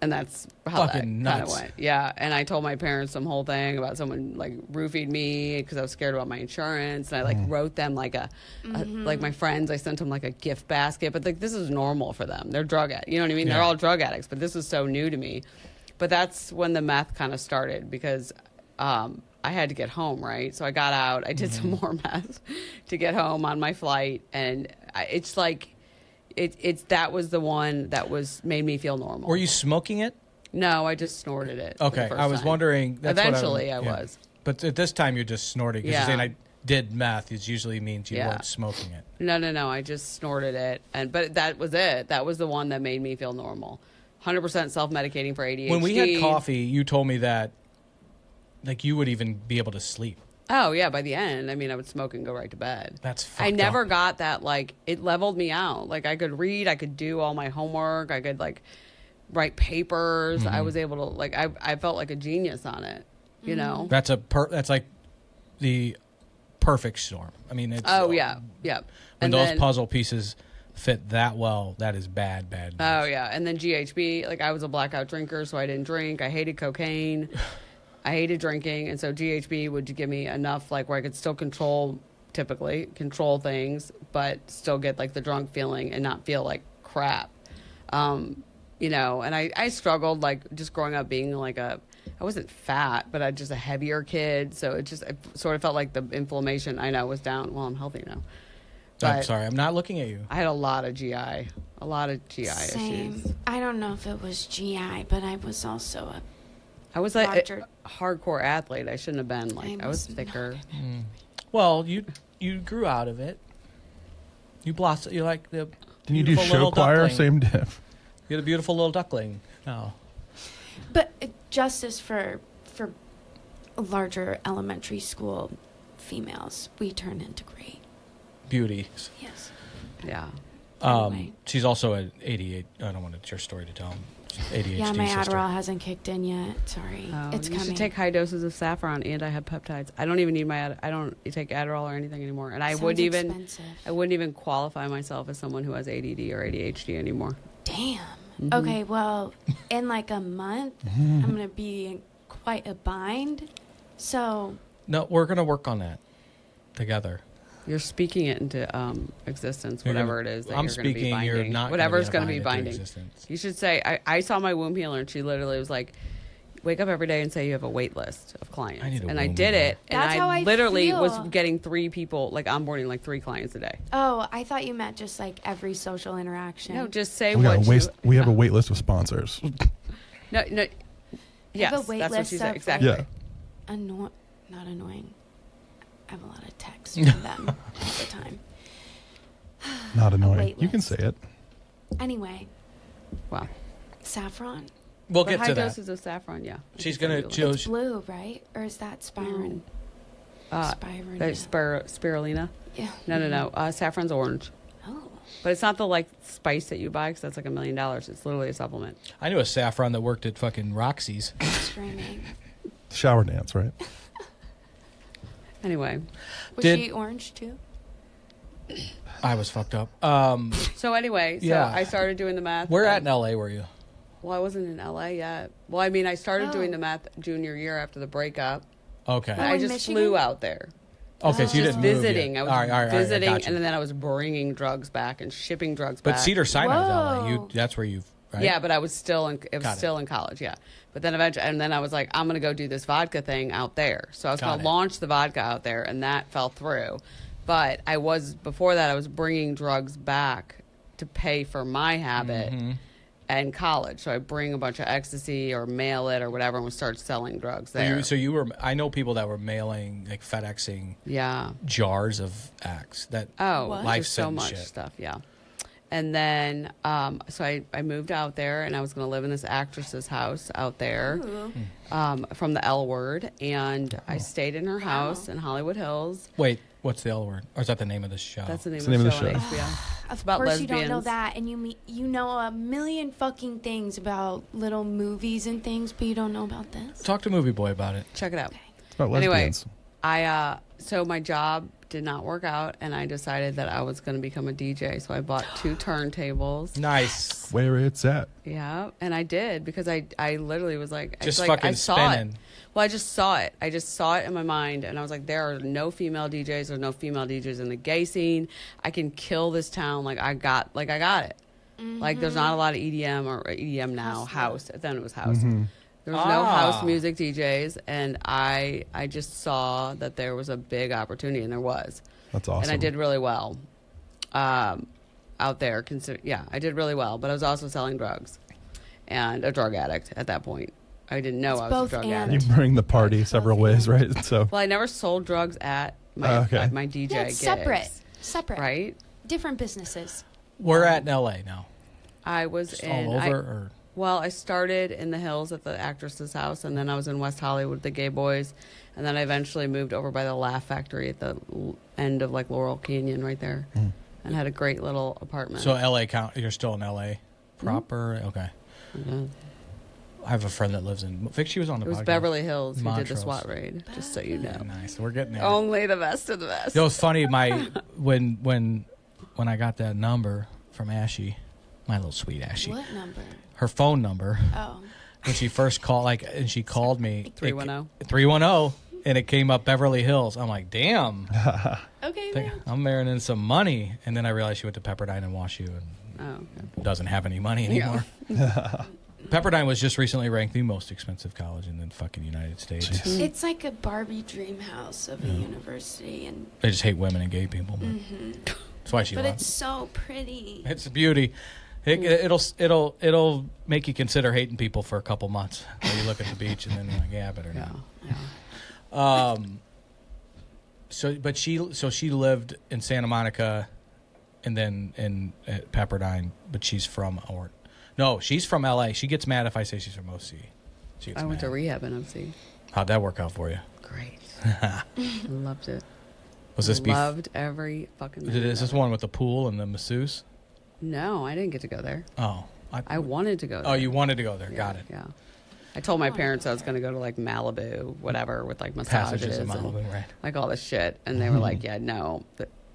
And that's how fucking that kind of went. Yeah, and I told my parents some whole thing about someone like roofied me because I was scared about my insurance. And I like wrote them like like my friends. I sent them like a gift basket. But like this is normal for them. They're drug addicts. You know what I mean? Yeah. They're all drug addicts. But this was so new to me. But that's when the meth kind of started because I had to get home, right? So I got out. I did some more meth to get home on my flight, and it's like. That was the one that made me feel normal. Were you smoking it? No, I just snorted it. Okay, I was wondering. That's Eventually, I was. But at this time, you're just snorting because you're saying I did meth. It usually means you weren't smoking it. No. I just snorted it, but that was it. That was the one that made me feel normal. 100% self-medicating for ADHD. When we had coffee, you told me that, like, you would even be able to sleep. Oh, yeah, by the end, I mean, I would smoke and go right to bed. That's fucked I never up. got that, like, it leveled me out. Like, I could read, I could do all my homework, I could, like, write papers. I was able to, like, I felt like a genius on it, you know? That's like the perfect storm. I mean, it's... Oh, yeah. When those puzzle pieces fit that well, that is bad news. Oh, yeah. And then GHB, like, I was a blackout drinker, so I didn't drink. I hated cocaine. I hated drinking, and so GHB would give me enough, like, where I could still control things, but still get, like, the drunk feeling and not feel like crap. You know, and I struggled, like, just growing up being, like, I wasn't fat, but I just a heavier kid, so it sort of felt like the inflammation, I know, was down. Well, I'm healthy now. I'm sorry, I'm not looking at you. I had a lot of GI Same. issues. I don't know if it was GI, but I was also I was like a hardcore athlete. I shouldn't have been. Like I was thicker. Well, you grew out of it. You blossomed. You're like the. Didn't you do show choir? Duckling. Same diff. You're the beautiful little duckling. Oh. But justice for larger elementary school females, we turn into great beauties. Yes. Yeah. Anyway. She's also an 88. I don't want your story to tell. ADHD yeah, my sister. Adderall hasn't kicked in yet. Sorry, it's you coming. should take high doses of saffron. I have peptides. I don't even need I don't take Adderall or anything anymore. And I wouldn't even qualify myself as someone who has ADD or ADHD anymore. Damn. Mm-hmm. Okay, well, in like a month, I'm gonna be in quite a bind. So. No, we're gonna work on that together. You're speaking it into existence, whatever it is that I'm you're going to be speaking, binding. you're not Whatever's going to be binding. You should say, I saw my womb healer, and she literally was like, wake up every day and say you have a wait list of clients. I did it, and That's how I literally feel. was getting 3 people, like onboarding like 3 clients a day. Oh, I thought you meant just like every social interaction. No, just say we have a wait list of sponsors. No. Yes, have a wait that's what list she said. of, Exactly. Yeah. Not annoying. I have a lot of texts from them all the time. Not annoying. You can say it. Anyway. Wow. Saffron? We'll But get high to that. doses of saffron, yeah. She's going to It's choose. blue, right? Or is that Spirulina? Spirulina. Yeah. No. Saffron's orange. Oh. But it's not the like spice that you buy because that's like $1 million. It's literally a supplement. I knew a saffron that worked at fucking Roxy's. Screaming. Shower dance, right? Anyway, Was Did- she orange too? I was fucked up. so Yeah. I started doing the meth. Where at in L.A. were you? Well, I wasn't in LA yet. Well, I mean, I started doing the meth junior year after the breakup. Okay. I in just Michigan? flew out there. Okay, so you Just didn't move visiting. yet. I was All right, I visiting, got you. and then I was bringing drugs back and shipping drugs But back. Cedar Sinai's L.A. Whoa. That's where you've, right? Yeah, but I was still in. It was Got it. still in college. Yeah, but then eventually, and then I was like, I'm going to go do this vodka thing out there. So I was Got going it. to launch the vodka out there, and that fell through. But before that, I was bringing drugs back to pay for my habit Mm-hmm. and college. So I bring a bunch of ecstasy or mail it or whatever, and we start selling drugs there. So you were. I know people that were mailing, like FedExing Yeah. jars of X. That Oh, What? life just so sentence much shit. stuff, yeah. And then, so I moved out there, and I was going to live in this actress's house out there, from the L Word, and I stayed in her house in Hollywood Hills. Wait, what's the L word? Or is that the name of the show? That's the name, It's of, the the name show of the on show. HBO. Of about course you don't know lesbians. that, and you know a million fucking things about little movies and things, but you don't know about this. Talk to Movie Boy about it. Check it out. It's about Anyway, lesbians. so my job did not work out, and I decided that I was going to become a DJ. So I bought 2 turntables. Nice. Where it's at. Yeah, and I did because I literally was like, Just it's like, fucking I saw spinning. it. Well, I just saw it. I just saw it in my mind, and I was like, there are no female DJs. There's no female DJs in the gay scene. I can kill this town. Like I got it. Like there's not a lot of EDM or EDM now. House. Then it was house. There was no house music DJs, and I just saw that there was a big opportunity, and there was. That's awesome. And I did really well out there. I did really well, but I was also selling drugs and a drug addict at that point. I didn't know It's I was a both drug and. You addict. bring the party Like several both ways, ends. right? So Well, I never sold drugs at my Okay. at my DJ Yeah, gigs. it's separate, Right? different businesses. We're at in L.A. now. I was Just in all over, or well, I started in the Hills at the actress's house, and then I was in West Hollywood with the Gay Boys, and then I eventually moved over by the Laugh Factory at the end of like Laurel Canyon, right there, and had a great little apartment. so L.A. count. You're still in L.A. proper. Okay. Yeah. I have a friend that lives in. I think she was on the It was podcast. Beverly Hills who did the Montrose. SWAT raid, just so you know. Nice. We're getting there. Only the best of the best. It was funny. When I got that number from Ashy, my little sweet Ashy, What number? her phone number Oh, when she first called, and she called me 310. 310, and it came up Beverly Hills. I'm like, damn, okay. Man. I'm marrying in some money, and then I realized she went to Pepperdine and WashU and Oh, okay. doesn't have any money anymore. Pepperdine was just recently ranked the most expensive college in the fucking United States. Jeez. It's like a Barbie dream house of a university, and They just hate women and gay people. But that's why she but loves it's so pretty. It's a beauty. It'll make you consider hating people for a couple months. While you look at the beach and then you're like, yeah, I better Yeah. not. Yeah. So she lived in Santa Monica, and then at Pepperdine. But she's from she's from L.A. She gets mad if I say she's from OC. She gets I went to mad. rehab in OC. How'd that work out for you? Great. Loved it. Was this Loved every fucking minute Is this of it. one with the pool and the masseuse? No, I didn't get to go there. Oh, I wanted to go there. Oh, you wanted to go there. Yeah, Got it. Yeah. I told my parents I was going to go to like Malibu, whatever, with like massages Passages in and Malibu, right? like all this shit. And they were like, yeah, no,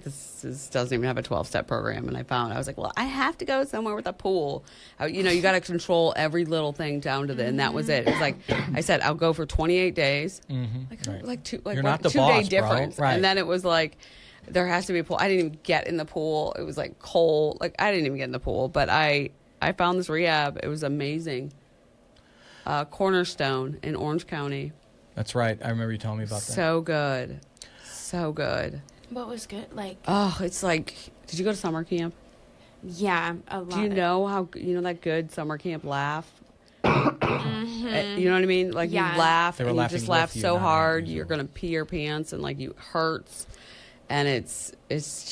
this doesn't even have a 12-step program. And I was like, well, I have to go somewhere with a pool. You got to control every little thing down to and that was it. It was like, I said, I'll go for 28 days. Right. Like You're not the 2 boss, day bro. difference. Right. And then it was like, there has to be a pool. I didn't even get in the pool. It was like cold. Like I didn't even get in the pool, but I found this rehab. It was amazing. Cornerstone in Orange County. That's right. I remember you telling me about that. So good. So good. What was good? Like, Oh, it's like, did you go to summer camp? yeah, a lot. Do you know how, that good summer camp laugh? You know what I mean? Like Yeah. you laugh They were and you laughing just laugh with you, so not at hard, you. you're going to pee your pants and like you hurts. And it's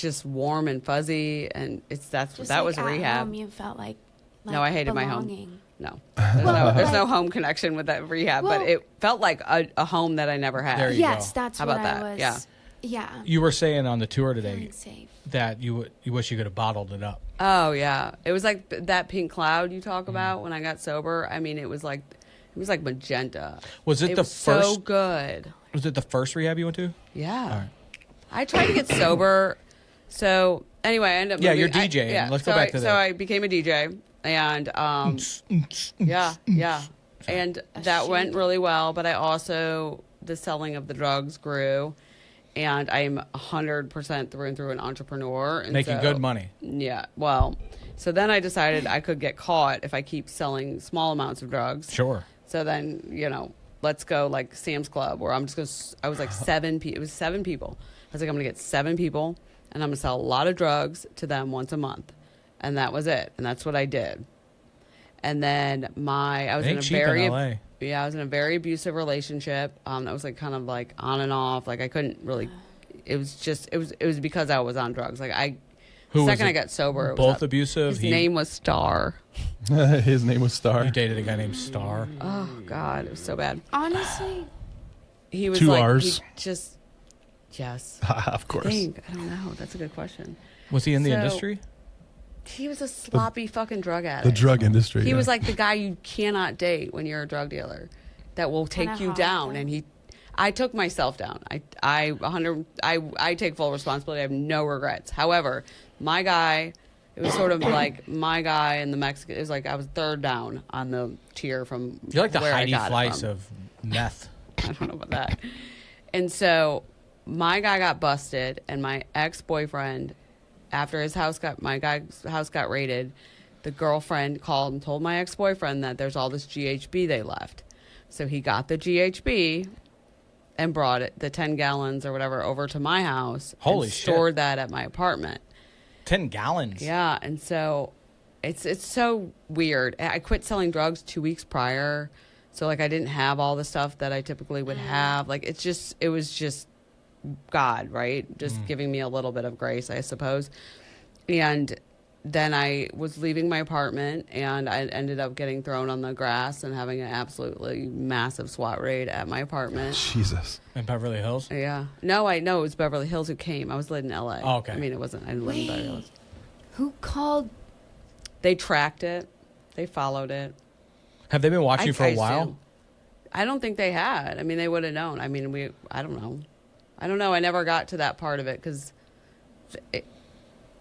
just warm and fuzzy. And that Just was like at rehab. home, you felt like No, I hated my home. belonging. no. Well, There's no like- home connection with that rehab, Well- but it felt like a home that I never had. There you Yes, go. that's How what about I that? was. Yeah. Yeah. You were saying on the tour today Feeling safe. that you wish you could have bottled it up. Oh yeah, it was like that pink cloud you talk about when I got sober. I mean, it was like magenta. Was it the was so first- good? Was it the first rehab you went to? Yeah. All right. I tried to get sober. So anyway, I ended up Yeah, moving. you're DJing. Let's go back to So that. I became a DJ, and yeah, and that went really well. But I also the selling of the drugs grew, and I'm 100% through and through an entrepreneur. And Making so- good money. Yeah. Well, so then I decided I could get caught if I keep selling small amounts of drugs. Sure. So then, let's go like Sam's Club, where I'm just going to, I was like it was 7 people. I was like, I'm going to get 7 people, and I'm going to sell a lot of drugs to them once a month. And that was it. And that's what I did. And then I was Ain't in a cheap very, in LA. yeah, I was in a very abusive relationship. That was like kind of like on and off. Like I couldn't really, it was because I was on drugs. Like Who was second it? I got sober, it was Both up- abusive. His name was Star. His name was Star. You dated a guy named Star. Oh God, it was so bad. Honestly, He was 2 like, Rs. he just, yes. Of course. I don't know. That's a good question. Was he in the So- industry? He was a sloppy fucking drug addict. The drug industry. He yeah. was like the guy you cannot date when you're a drug dealer, that will take Kinda you hot, down. though. And I took myself down. I take full responsibility. I have no regrets. However, my guy, it was sort of like my guy and the Mexican. It was like I was third down on the tier from. You're like the where I Heidi got it Fleiss from. of meth. I don't know about that. And so my guy got busted, and my ex-boyfriend, after my guy's house got raided, the girlfriend called and told my ex-boyfriend that there's all this GHB they left. So he got the GHB and brought it, the 10 gallons or whatever, over to my house. Holy and shit. stored that at my apartment. 10 gallons. Yeah, and so it's so weird. I quit selling drugs 2 weeks prior, so like I didn't have all the stuff that I typically would have. Like it was just God, right? Just giving me a little bit of grace, I suppose. And then I was leaving my apartment, and I ended up getting thrown on the grass and having an absolutely massive SWAT raid at my apartment. Jesus. In Beverly Hills? Yeah. No, I know it was Beverly Hills who came. I was living in LA. Oh, okay. I mean, it wasn't. I didn't live in Beverly Hills. who called? They tracked it. They followed it. Have they been watching you for a while? assume. I don't think they had. I mean, they would have known. I mean, I don't know. I never got to that part of it because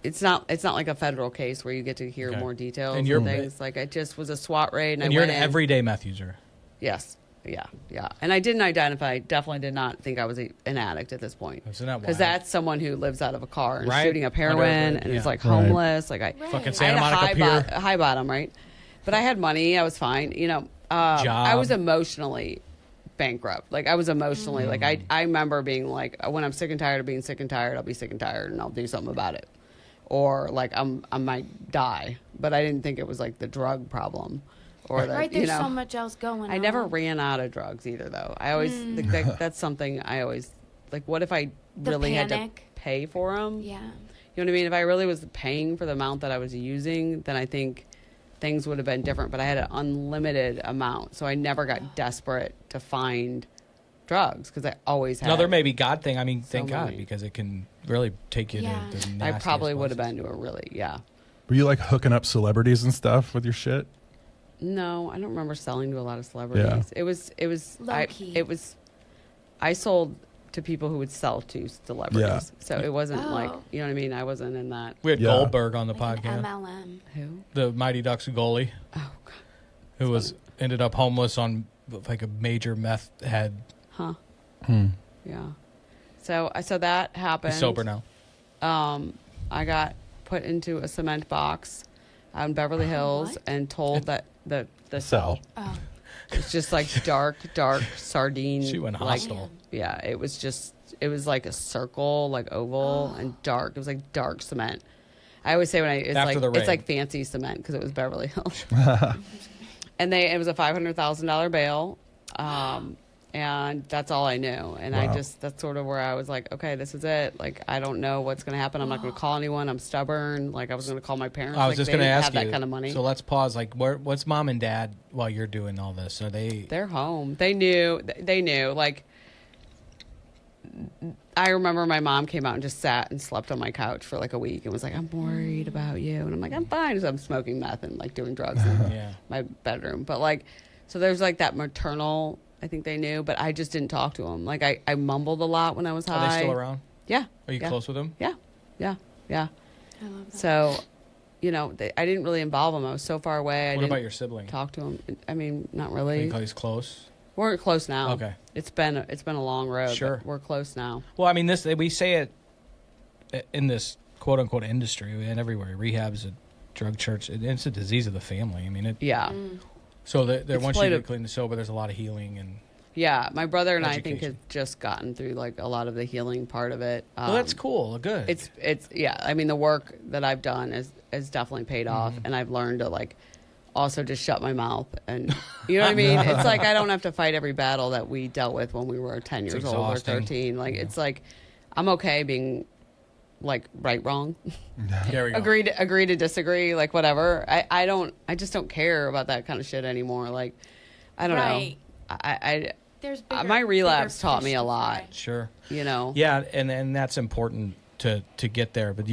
it's not like a federal case where you get to hear Okay. more details And and, you're- things. Like it just was a SWAT raid, and And I you're an went in. everyday meth user. Yes. Yeah. And I didn't identify. Definitely did not think I was an addict at this point. Isn't that Because wild? that's someone who lives out of a car and Right. shooting up heroin and is Yeah. like Right. homeless. Like Fucking I Santa had a Monica Pier. high bottom, right? But I had money. I was fine. I Job. was emotionally bankrupt. Like I was emotionally like I remember being like, when I'm sick and tired of being sick and tired, I'll be sick and tired and I'll do something about it. Or like I might die, but I didn't think it was like the drug problem, or the, Right, there's so much else going on. I never ran out of drugs either, though. I always that's something I always like. What if I The really had to panic. pay for them? Yeah. You know what I mean? If I really was paying for the amount that I was using, then I think things would have been different. But I had an unlimited amount, so I never got desperate to find drugs because I always had. Another maybe God thing. I mean, thank So God, many. because it can really take you Yeah. to the I nastiest probably would have places. been to a really Were you like hooking up celebrities and stuff with your shit? No, I don't remember selling to a lot of celebrities. It was Low-key. I sold to people who would sell to celebrities. Yeah. So it wasn't like, Oh. you know what I mean? I wasn't in that. We had Yeah. Goldberg on the Like an podcast, MLM. Who? the Mighty Ducks goalie, Oh God. who ended up homeless on like a major meth head. Huh. Hmm. Yeah. So that happened. He's sober now. I got put into a cement box out in Beverly Hills what? and told that the Cell. Oh, it's just like dark sardine. She went like, hostile. Yeah, it was like a circle, like oval and dark. It was like dark cement. I always say it's After the raid. it's like fancy cement because it was Beverly Hills. And it was a $500,000 bail. And that's all I knew. And Wow. that's sort of where I was like, okay, this is it. Like, I don't know what's going to happen. I'm not going to call anyone. I'm stubborn. Like, I was going to call my parents. I was like, just they going to didn't ask have you. that kind of money. So let's pause. Like, what's mom and dad while you're doing all this? Are they? They're home. They knew. Like, I remember my mom came out and just sat and slept on my couch for like a week and was like, I'm worried about you. And I'm like, I'm fine. So I'm smoking meth and like doing drugs in Yeah. my bedroom. But like, so there's like that maternal, I think they knew, but I just didn't talk to them. Like I mumbled a lot when I was high. Are they still around? Yeah. Are you yeah. close with them? Yeah. Yeah. Yeah. I love that. So, you know, I didn't really involve them. I was so far away. I What didn't about your sibling? talk to them. I mean, not Are really. you guys close? We're close now. Okay. It's been a long road. but Sure. we're close now. Well, I mean, we say it in this quote unquote industry and everywhere. Rehab's a drug church. It's a disease of the family. I mean, Yeah. so they're It's once you played a- get clean and sober, there's a lot of healing and. Yeah, my brother and I think Education. have just gotten through like a lot of the healing part of it. Well, that's cool. Good. It's yeah. I mean, the work that I've done has definitely paid off, and I've learned to like also just shut my mouth and you know what I mean. It's like I don't have to fight every battle that we dealt with when we were 10 years old or exhausting. 13. Like it's like I'm okay being like right wrong. There we go. agree to disagree, like whatever. I just don't care about that kind of shit anymore. Like I don't Right. know. I There's bigger, my relapse bigger taught me fish a to lot. fry. Sure. you know. Yeah, and that's important to get there. But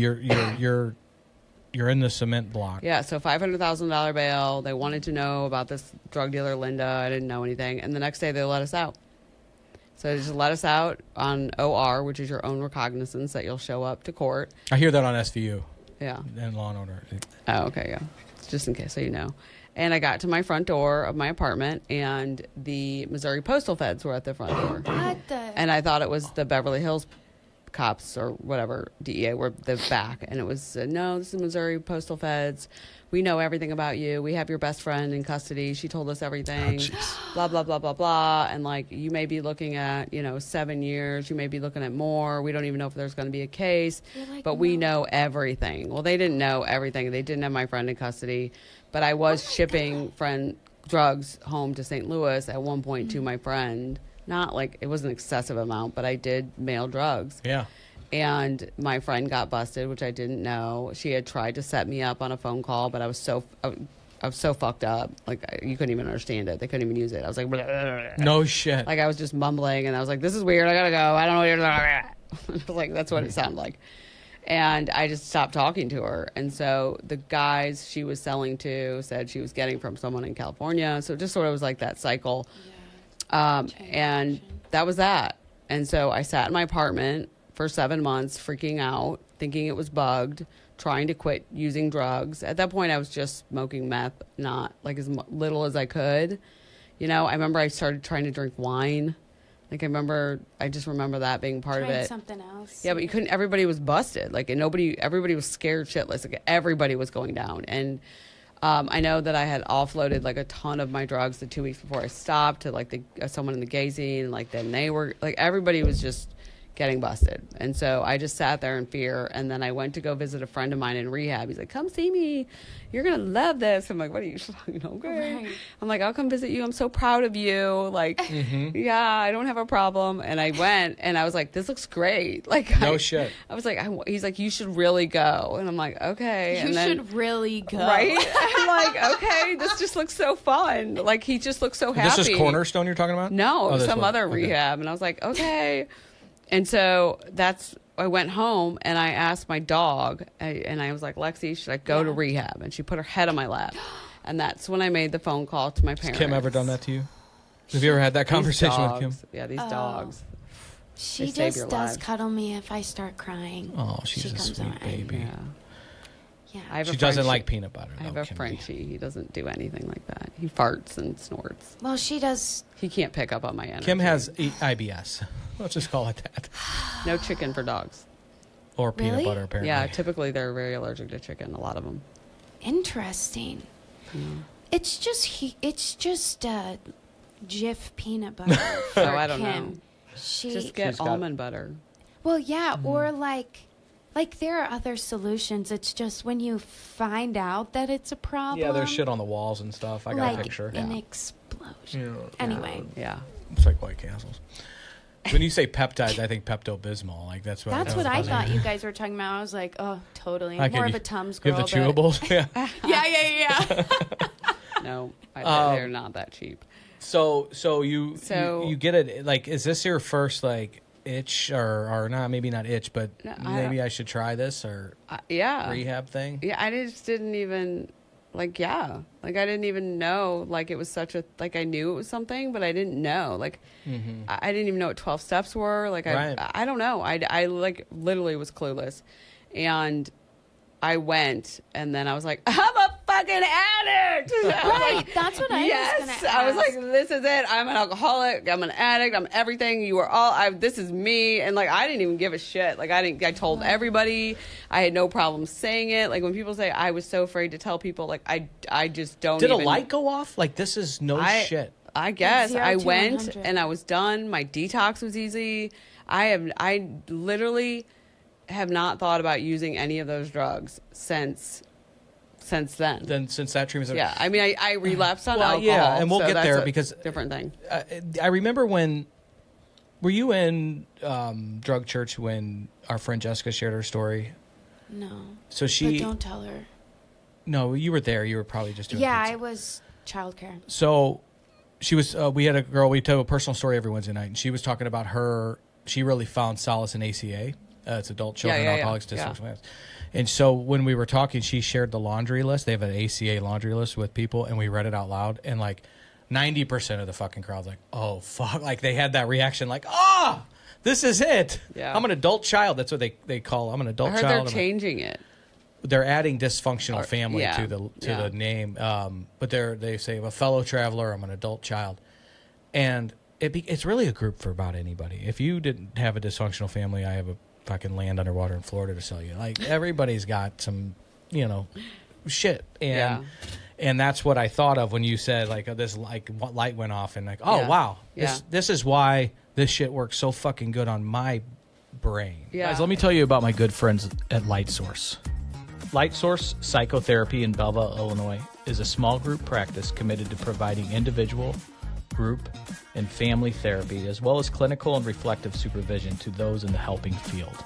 you're in the cement block. Yeah, so $500,000 bail. They wanted to know about this drug dealer, Linda. I didn't know anything. And the next day they let us out. So they just let us out on OR, which is your own recognizance that you'll show up to court. I hear that on SVU Yeah. and Law and Order. Oh, okay, yeah. Just in case, so you know. And I got to my front door of my apartment, and the Missouri Postal Feds were at the front door. What the? And I thought it was the Beverly Hills cops or whatever, DEA, were the back. And it was, no, this is Missouri Postal Feds. We know everything about you. We have your best friend in custody. She told us everything. Blah, blah, blah, blah, blah. And, like, you may be looking at, 7 years. You may be looking at more. We don't even know if there's going to be a case. You're like, But we no. know everything. Well, they didn't know everything. They didn't have my friend in custody. But I was shipping drugs home to St. Louis at one point to my friend. Not like it was an excessive amount, but I did mail drugs. Yeah. And my friend got busted, which I didn't know. She had tried to set me up on a phone call, but I was so fucked up. Like, you couldn't even understand it. They couldn't even use it. I was like, blah, blah, blah, blah. No shit. Like, I was just mumbling, and I was like, this is weird. I gotta go. I don't know what you're talking about. Like, that's what it sounded like. And I just stopped talking to her. And so the guys she was selling to said she was getting from someone in California. So it just sort of was like that cycle. And that was that. And so I sat in my apartment for 7 months, freaking out, thinking it was bugged, trying to quit using drugs. At that point, I was just smoking meth, not like as little as I could. I remember I started trying to drink wine. Like, I just remember that being part of Tried it. something else. Yeah, but you couldn't, everybody was busted. Like, and everybody was scared shitless. Like, everybody was going down. And I know that I had offloaded, like, a ton of my drugs the 2 weeks before I stopped to, like, someone in the gay scene. And, like, then they were, like, everybody was just getting busted. And so I just sat there in fear. And then I went to go visit a friend of mine in rehab. He's like, come see me. You're going to love this. I'm like, what are you, okay. Right. I'm like, I'll come visit you. I'm so proud of you. Like, yeah, I don't have a problem. And I went and I was like, this looks great. Like, No shit. I was like, he's like, you should really go. And I'm like, okay. You And then, should really go. right? I'm like, okay, this just looks so fun. Like, he just looks so happy. This is Cornerstone you're talking about? No, Oh, this some one. other Okay. rehab. And I was like, okay. And so I went home and I asked my dog, and I was like, Lexi, should I go to rehab? And she put her head on my lap. And that's when I made the phone call to my Has parents. Kim ever done that to you? Have you ever had that These conversation with Kim? dogs. Yeah, these dogs. She They save just your does lives. cuddle me if I start crying. Oh, she's She a comes sweet on. baby. Yeah. Yeah. I have a She doesn't Frenchie. like peanut butter. I have though, a Kimberly. Frenchie. He doesn't do anything like that. He farts and snorts. Well, she does. He can't pick up on my energy. Kim has IBS. Let's just call it that. no chicken for dogs. Or peanut Really? butter, apparently. Yeah, typically they're very allergic to chicken. A lot of them. Interesting. Mm. It's just Jif peanut butter. For Oh, I don't Kim. know. She Just get She's got- almond butter. well, yeah, Mm-hmm. or like there are other solutions. It's just when you find out that it's a problem. Yeah, there's shit on the walls and stuff. I got like a picture. an explosion. Yeah. Anyway, Yeah. It's like White Castles. When you say peptides, I think Pepto-Bismol. Like that's what. That's what I thought you guys were talking about. I was like, oh, totally. I'm more of a Tums girl. You have the chewables. Yeah. Yeah. No, they're not that cheap. So you get it. Like, is this your first like itch or not? Maybe not itch, but maybe I should try this or rehab thing. Yeah, I just didn't even I didn't even know like it was such a like I knew it was something, but I didn't know like I didn't even know what 12 steps were. Like I don't know. I like literally was clueless, and I went, and then I was like, I'm a fucking addict. Right, that's what I was going to ask. I was like, this is it. I'm an alcoholic. I'm an addict. I'm everything. You are all. This is me. And like, I didn't even give a shit. Like, I told everybody. I had no problem saying it. Like when people say I was so afraid to tell people, like I just don't. Did a light go off? Like this is shit. I guess I went 100. and I was done. My detox was easy. I literally have not thought about using any of those drugs since then. Since that treatment. Yeah, I mean, I relapsed on alcohol. Yeah, and we'll so get that's there a because different thing. I remember when. Were you in drug church when our friend Jessica shared her story? No. So But don't tell her. No, you were there. You were probably just doing. Yeah, pizza. I was childcare. So she was. We had a girl. We tell a personal story every Wednesday night, and she was talking about her. She really found solace in ACA. It's Adult Children Alcoholics Dysfunctional. And so when we were talking, she shared the laundry list. They have an ACA laundry list with people, and we read it out loud. And like 90% of the fucking crowd's like, oh, fuck. Like they had that reaction like, oh, this is it. Yeah. I'm an adult child. That's what they call I'm an adult I heard child. they're changing it. They're adding dysfunctional family to the name. But they say, I'm a fellow traveler. I'm an adult child. And it's really a group for about anybody. If you didn't have a dysfunctional family, I have a fucking land underwater in Florida to sell you. Like everybody's got some, shit. And that's what I thought of when you said like this, like what light went off and like, oh wow, this is why this shit works so fucking good on my brain. Yeah. Guys, let me tell you about my good friends at Light Source. Light Source Psychotherapy in Belleville, Illinois is a small group practice committed to providing individual, group, and family therapy, as well as clinical and reflective supervision to those in the helping field.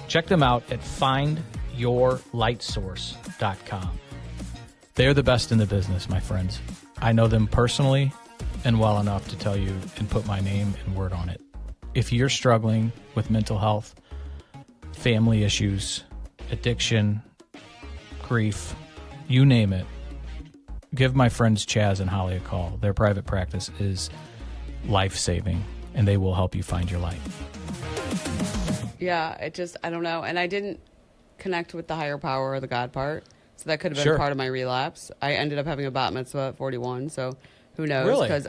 Check them out at findyourlightsource.com. They're the best in the business, my friends. I know them personally and well enough to tell you and put my name and word on it. If you're struggling with mental health, family issues, addiction, grief, you name it, give my friends Chaz and Holly a call. Their private practice is life-saving, and they will help you find your light. Yeah, I don't know. And I didn't connect with the higher power or the God part. So that could have been part of my relapse. I ended up having a bat mitzvah at 41, so who knows? Really? Because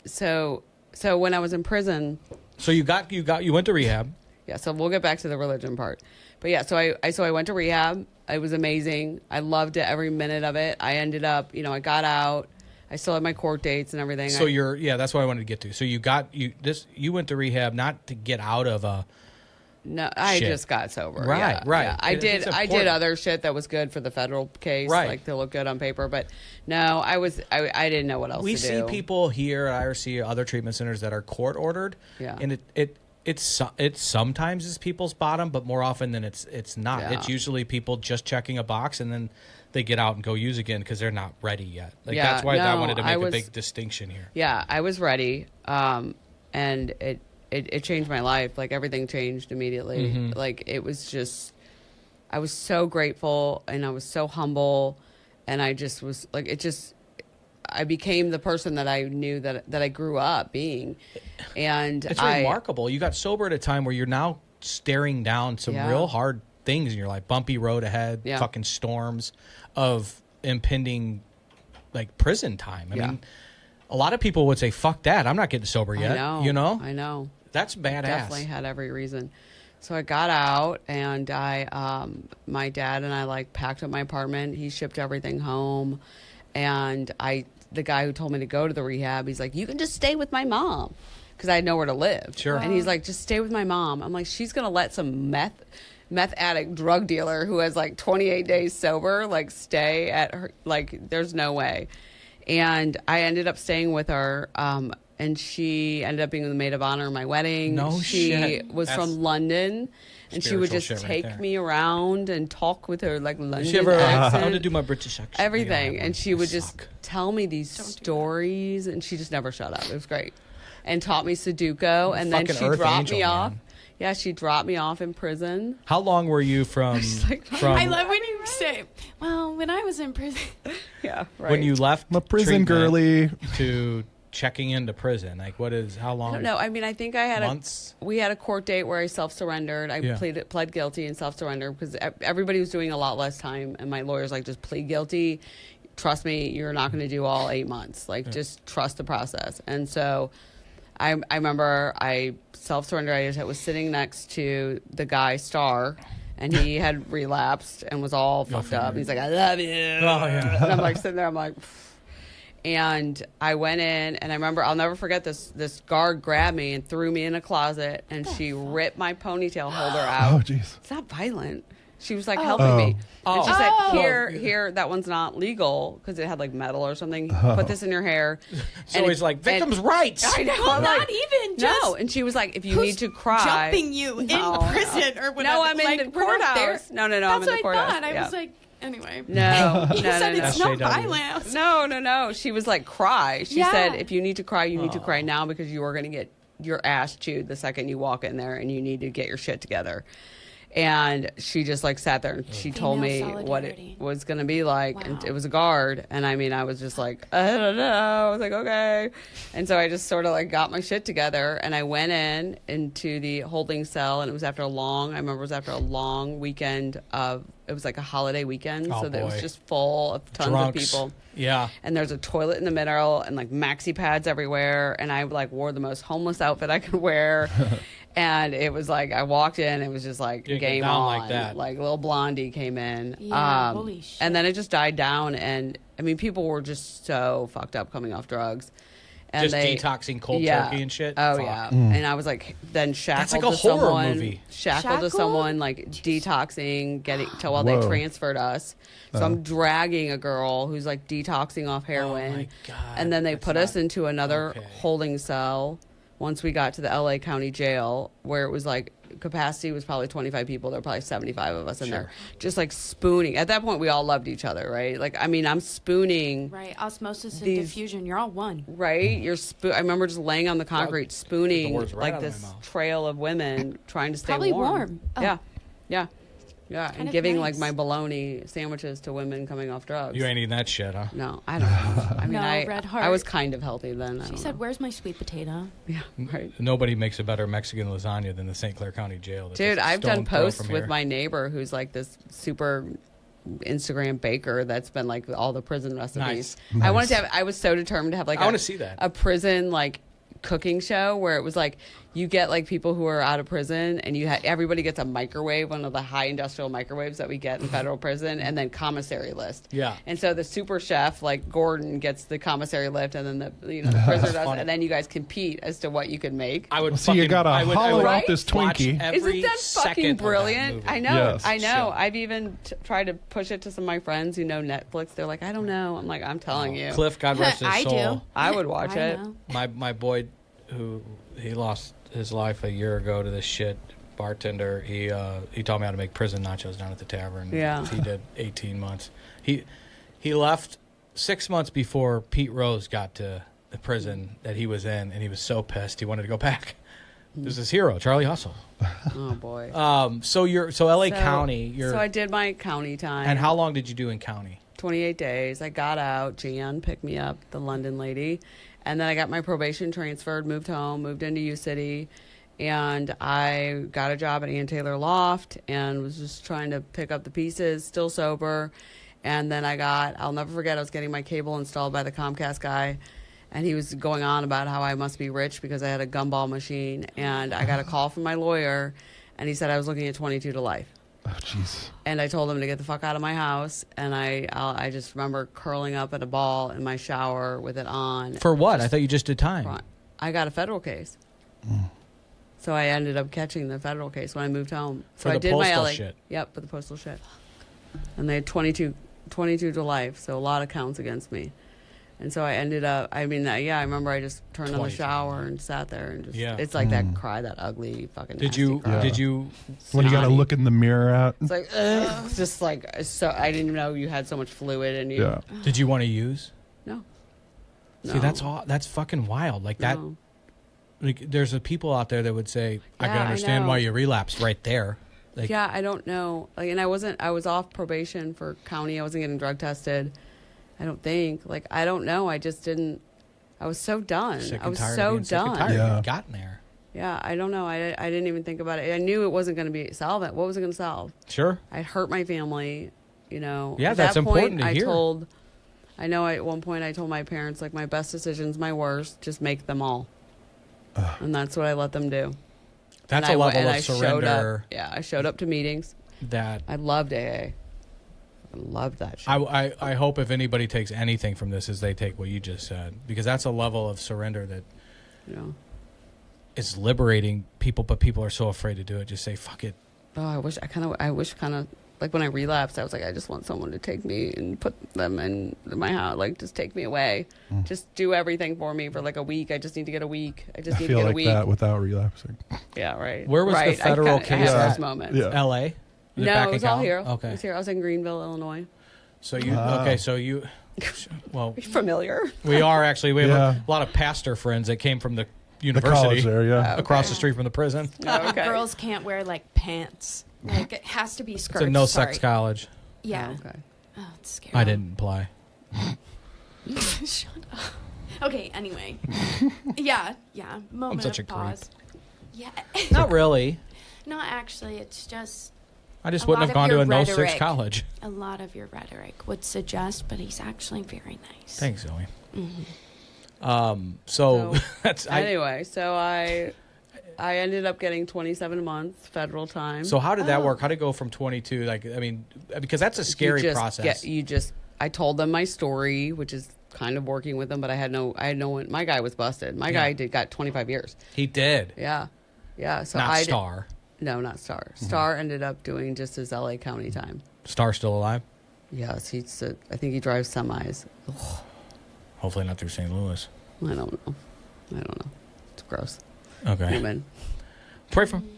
So when I was in prison. So you went to rehab. Yeah, so we'll get back to the religion part. But yeah, so I went to rehab. It was amazing. I loved it, every minute of it. I ended up, I got out. I still had my court dates and everything. So that's what I wanted to get to. So you went to rehab not to get out of a. No, I just got sober. Right, right. Yeah. I did other shit that was good for the federal case, like to look good on paper. But no, I didn't know what else to do. We see people here at IRC, other treatment centers that are court ordered. Yeah. And it sometimes is people's bottom, but more often than it's not. Yeah. It's usually people just checking a box and then they get out and go use again because they're not ready yet. That's why I wanted to make a big distinction here. Yeah, I was ready, and it changed my life. Like everything changed immediately. Mm-hmm. Like it was just, I was so grateful and I was so humble, and I just was like, I became the person that I knew that I grew up being. And it's remarkable. You got sober at a time where you're now staring down some real hard things in your life. Bumpy road ahead, fucking storms of impending like prison time. I mean, a lot of people would say, fuck that. I'm not getting sober yet. I know. That's badass. Definitely had every reason. So I got out, and my dad and I packed up my apartment. He shipped everything home. And the guy who told me to go to the rehab, he's like, you can just stay with my mom, because I had nowhere to live. Sure. And he's like, just stay with my mom. I'm like, she's going to let some meth addict drug dealer who has 28 days sober, stay at her, there's no way. And I ended up staying with her. And she ended up being the maid of honor in my wedding. No she shit. was That's from London, and she would just spiritual shit right take there. me around and talk with her like London She ever accent. how to do my British accent? Everything. Yeah, And she would I just suck. tell me these stories, and she just never shut up. It was great. And taught me Sudoku, and then Fucking she Earth dropped Angel, me off. man. Yeah, she dropped me off in prison. How long were you from I love when you say, well, when I was in prison. Yeah, right. when you left I'm a prison treatment girly. to checking into prison? Like, how long? I don't know. I mean, I think I had Months? we had a court date where I self-surrendered. I Yeah. pled guilty and self-surrendered because everybody was doing a lot less time, and my lawyer's like, just plead guilty. Trust me, you're not going to do all 8 months. Like, just trust the process. And so I remember I self-surrendered. I just was sitting next to the guy, Star, and he had relapsed and was all fucked up. He's like, I love you. Oh, yeah. And I'm like sitting there, I'm like... And I went in, and I remember, I'll never forget this guard grabbed me and threw me in a closet, and she ripped my ponytail holder out. Oh, jeez. It's not violent. She was like helping me. And she said, here, that one's not legal because it had like metal or something. Put this in your hair. So he's like, victims' rights. I know. I'm Not like, even just. no. And she was like, if you Who's need to cry. jumping you in prison or whatever. No, I'm in the we're not there. courthouse. No, I'm in That's the what courthouse. I thought. I Yeah. was like, anyway. No, You said it's no. not violence. No. She was like, cry. She Yeah. said, if you need to cry, you need to cry now because you are going to get your ass chewed the second you walk in there, and you need to get your shit together. And she just like sat there and she told me Female what it solidarity. was going to be like. And Wow. it was a guard. And I mean, I was just like, I don't know. I was like, okay. And so I just sort of like got my shit together, and I went into the holding cell, and it was after a long weekend of, it was like a holiday weekend. Oh, so that it was boy. just full of tons Drunks. of people. Yeah. And there's a toilet in the middle and like maxi pads everywhere. And I like wore the most homeless outfit I could wear. And it was like, I walked in, it was just like You get game down on. like that. Like little Blondie came in. Yeah, holy shit. And then it just died down. And I mean, people were just so fucked up coming off drugs. And Just detoxing cold turkey and shit? Oh, Fuck. yeah. And I was like, then shackled like a to horror someone. movie. Shackled to Shackled? someone, like detoxing, getting till while Whoa. they transferred us. So I'm dragging a girl who's like detoxing off heroin. Oh, my God. And then they That's put us not- into another okay. holding cell once we got to the LA County Jail, where it was like capacity was probably 25 people. There were probably 75 of us in there. Just like spooning. At that point, we all loved each other, right? Like, I mean, I'm spooning. Right, osmosis and These- diffusion. You're all one. Right, I remember just laying on the concrete, spooning the words right like out of this my mouth. trail of women trying to stay Probably warm. warm. Oh. Yeah, Kind and of giving nice. like my bologna sandwiches to women coming off drugs. You ain't eating that shit, huh? No, I don't know. I mean, No, I Red I Heart. was kind of healthy then. I She don't said, know. "Where's my sweet potato?" Yeah, right. Nobody makes a better Mexican lasagna than the St. Clair County Jail. That's Dude, just a I've done stone throw posts from with here. my neighbor who's like this super Instagram baker that's been like all the prison recipes. Nice. I wanted to have. I was so determined to have like I wanna see that. a prison like cooking show where it was like you get like people who are out of prison and everybody gets a microwave, one of the high industrial microwaves that we get in federal prison, and then commissary list. Yeah. And so the super chef like Gordon gets the commissary list, and then the the prisoner does, funny. and then you guys compete as to what you can make. I would So you fucking- gotta I would- hollow I out would this watch Twinkie. every Isn't that second fucking of that brilliant? movie. I know. Yes. I know. Shit. I've even tried to push it to some of my friends who know Netflix. They're like, I don't know. I'm like, I'm telling you. Cliff, God rest his I do. soul. I would watch I it. know. My boy, who he lost his life a year ago to this shit bartender. He taught me how to make prison nachos down at the tavern. Yeah. He did 18 months. He left 6 months before Pete Rose got to the prison that he was in, and he was so pissed he wanted to go back. This is his hero, Charlie Hustle. Oh boy. So LA County. So I did my county time. And how long did you do in county? 28 days. I got out. Jan picked me up, the London lady. And then I got my probation transferred, moved home, moved into U City. And I got a job at Ann Taylor Loft and was just trying to pick up the pieces, still sober. And then I'll never forget, I was getting my cable installed by the Comcast guy. And he was going on about how I must be rich because I had a gumball machine. And I got a call from my lawyer, and he said I was looking at 22 to life. Oh, jeez. And I told him to get the fuck out of my house. And I just remember curling up at a ball in my shower with it on. For what? I thought you just did time. I got a federal case. So I ended up catching the federal case when I moved home. So For I the did my postal LA. shit. Yep, for the postal shit. And they had 22 to life. So a lot of counts against me. And so I ended up, I remember I just turned on the 23. shower and sat there and just, Yeah. it's like that cry, that ugly fucking Did nasty you? cry. Did you? When you got to Snotty. look in the mirror at. It's like, ugh, it's just like, so I didn't even know you had so much fluid in you. Yeah. Did you want to use? No. See, that's fucking wild. Like that. No. Like, there's a people out there that would say, "I Yeah, can I understand know. why you relapsed right there." Like, Yeah, I don't know. Like, and I was off probation for county. I wasn't getting drug tested. I don't think. Like, I don't know. I just didn't. I was so done. sick I and was tired of so being sick and done. tired. Yeah. You've gotten there. Yeah, I don't know. I didn't even think about it. I knew it wasn't going to be solvent. What was it going to solve? Sure. I hurt my family, Yeah, At that's that point, important to hear. I know at one point I told my parents, like, my best decision's my worst. Just make them all. And that's what I let them do. That's And a I level of showed up. surrender Yeah, I showed up to meetings. that I loved AA. I loved that shit. I hope if anybody takes anything from this is they take what you just said, because that's a level of surrender that is liberating people, but people are so afraid to do it. Just say, fuck it. Oh, I wish like when I relapsed, I was like, I just want someone to take me and put them in my house. Like, just take me away. Just do everything for me for like a week. I just need to get a week. I just I need to feel get a like week. that without relapsing. Yeah, right. Where was the right. federal I case had at? those moments. Yeah. L.A.? Was No, back it was in all Cal? here. Okay. It was here. I was in Greenville, Illinois. So you well, Familiar? we are actually. We have Yeah. a lot of pastor friends that came from the The university college there, yeah. across the street from the prison. Okay. Girls can't wear like pants. Like it has to be skirts. It's a no-sex sorry. college. Yeah. Oh, okay. Oh, it's scary. I didn't apply. Shut up. Okay. Anyway. Yeah. Moment such of a creep. pause. Yeah. Not really. No, actually, it's just I just A wouldn't lot have of gone to your a no-sex rhetoric. college. a lot of your rhetoric would suggest, but he's actually very nice. Thanks, Zoe. Mm-hmm. So that's Anyway, so I ended up getting 27 months federal time. So how did Oh. that work? How did it go from 22? Like, I mean, because that's a scary process. I told them my story, which is kind of working with them, but I had no one. My guy was busted. My guy got 25 years. He did. Yeah. So Not I Star. No, not Star. Star ended up doing just his LA County time. Star still alive? Yes, I think he drives semis. Hopefully not through St. Louis. I don't know. It's gross. Okay. Human. Pray for him.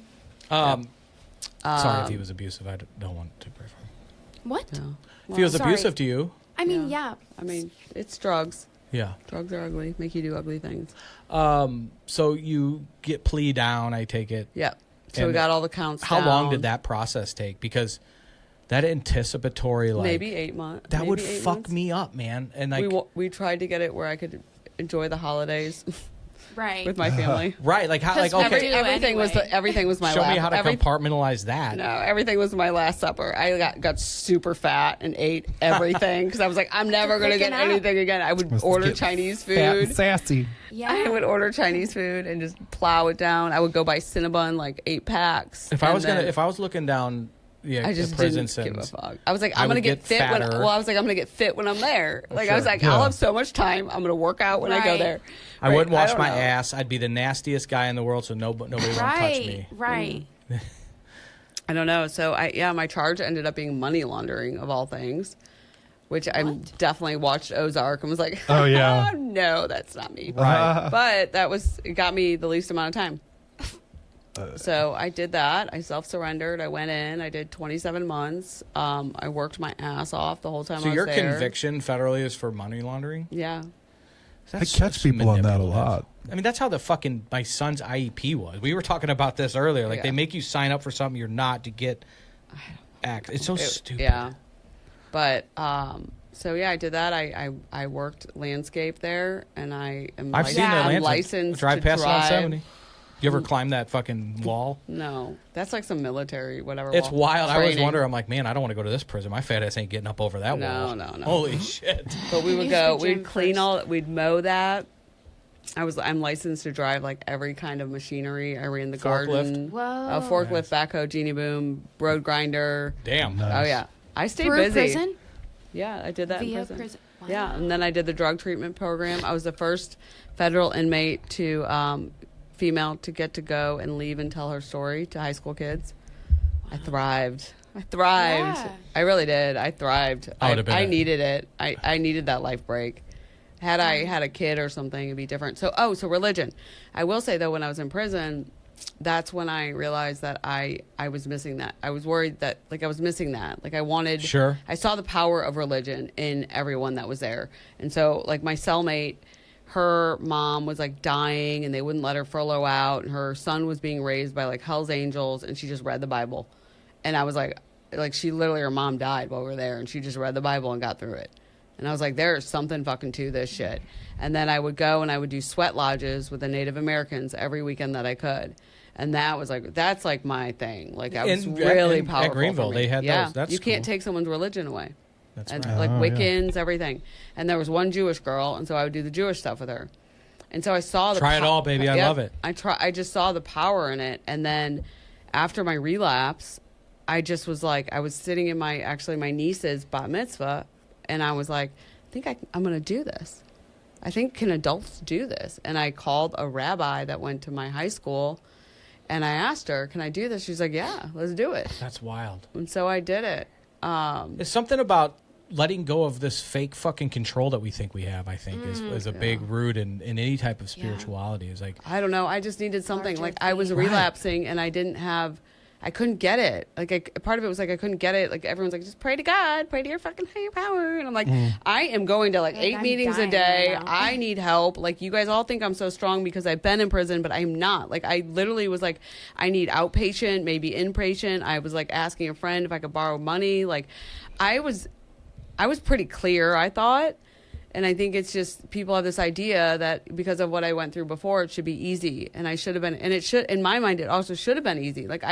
Sorry if he was abusive. I don't want to pray for him. What? Yeah. If he was sorry. abusive to you, I mean, yeah. I mean, it's drugs. yeah. Drugs are ugly. Make you do ugly things. So you get plea down, I take it. Yeah. So And we got all the counts How long down. did that process take? Because that anticipatory, like, Maybe 8 months. that would maybe 8 fuck months. me up, man. And like, We tried to get it where I could enjoy the holidays Right. with my family. right? Like how? Like, 'Cause okay, Everything was anyway. everything was my show last. me how to compartmentalize that. No, everything was my last supper. I got super fat and ate everything because I was like, I'm never going to get Picking up. anything again. I would order Chinese Fat and food. sassy. Yeah. I would order Chinese food and just plow it down. I would go buy Cinnabon like 8 packs. If I and was then if I was looking down, I just the prison didn't give a sentence, fuck. I was like, I I'm gonna would get get fit fatter. I was like, I'm gonna get fit when I'm there. Like I was Sure. like, Yeah. I'll have so much time. I'm gonna work out when I go Right. there. I Right, wouldn't wash don't my know. ass. I'd be the nastiest guy in the world, so nobody won't touch Right. me. Right. I don't know. So my charge ended up being money laundering of all things, which I definitely watched Ozark and was like, Oh, yeah. oh, no, that's not me. Right. But it got me the least amount of time. So I did that. I self-surrendered. I went in. I did 27 months. I worked my ass off the whole time So I was your there. conviction federally is for money laundering? Yeah. I catch people on that a lot. I mean, that's how the fucking my son's IEP was. We were talking about this earlier. Like Yeah. they make you sign up for something you're not to get act. It's so stupid. Yeah. But so yeah, I did that. I worked landscape there, and I am I've seen the I'm landscape. licensed Drive to past it on drive. 70. You ever climb that fucking wall? No, that's like some military whatever. It's wall. wild. I always Training. wonder. I'm like, man, I don't want to go to this prison. My fat ass ain't getting up over that No, wall. no. Holy shit. But we would Use go. the gym We'd clean first. we'd mow that. I'm licensed to drive like every kind of machinery. I ran the garden. Whoa. A forklift, backhoe, genie boom, road grinder. Damn. Nice. Oh yeah, I stayed Through busy. prison? Yeah, I did that in Via prison. prison. Wow. Yeah, and then I did the drug treatment program. I was the first federal inmate to female to get to go and leave and tell her story to high school kids. I thrived. Yeah. I really did. I thrived. I would've been I a- needed it. I needed that life break. Had I had a kid or something, it'd be different. So religion. I will say though, when I was in prison, that's when I realized that I was missing that. I was worried that like I was missing that. Like I wanted. Sure. I saw the power of religion in everyone that was there, and so like my cellmate, her mom was like dying, and they wouldn't let her furlough out, and her son was being raised by like Hell's Angels, and she just read the Bible, and I was like she literally, her mom died while we were there, and she just read the Bible and got through it. And I was like, there's something fucking to this shit. And then I would go and I would do sweat lodges with the Native Americans every weekend that I could. And that was like, that's like my thing. Like I was really powerful. At Greenville, for me. they had those. That's you can't cool. take someone's religion away. That's and, right. like Oh, Wiccans, everything. And there was one Jewish girl, and so I would do the Jewish stuff with her. And so I saw the Try it all, baby. I love it. I just saw the power in it. And then after my relapse, I just was like, I was sitting in my niece's bat mitzvah, and I was like, I think I'm going to do this. I think, can adults do this? And I called a rabbi that went to my high school, and I asked her, can I do this? She's like, yeah, let's do it. That's wild. And so I did it. It's something about letting go of this fake fucking control that we think we have, I think, is a big root in any type of spirituality. Is like, I don't know. I just needed something. Larger Like I was thing. relapsing, and I couldn't get it. Like part of it was like I couldn't get it. Like everyone's like, just pray to God, pray to your fucking higher power. And I'm like, I am going to like 8 I'm meetings a dying day. right now. I need help. Like you guys all think I'm so strong because I've been in prison, but I'm not. Like I literally was like, I need outpatient, maybe inpatient. I was like asking a friend if I could borrow money. Like I was pretty clear, I thought. And I think it's just people have this idea that because of what I went through before, it should be easy. And I should have been, and it should, in my mind, it also should have been easy. Like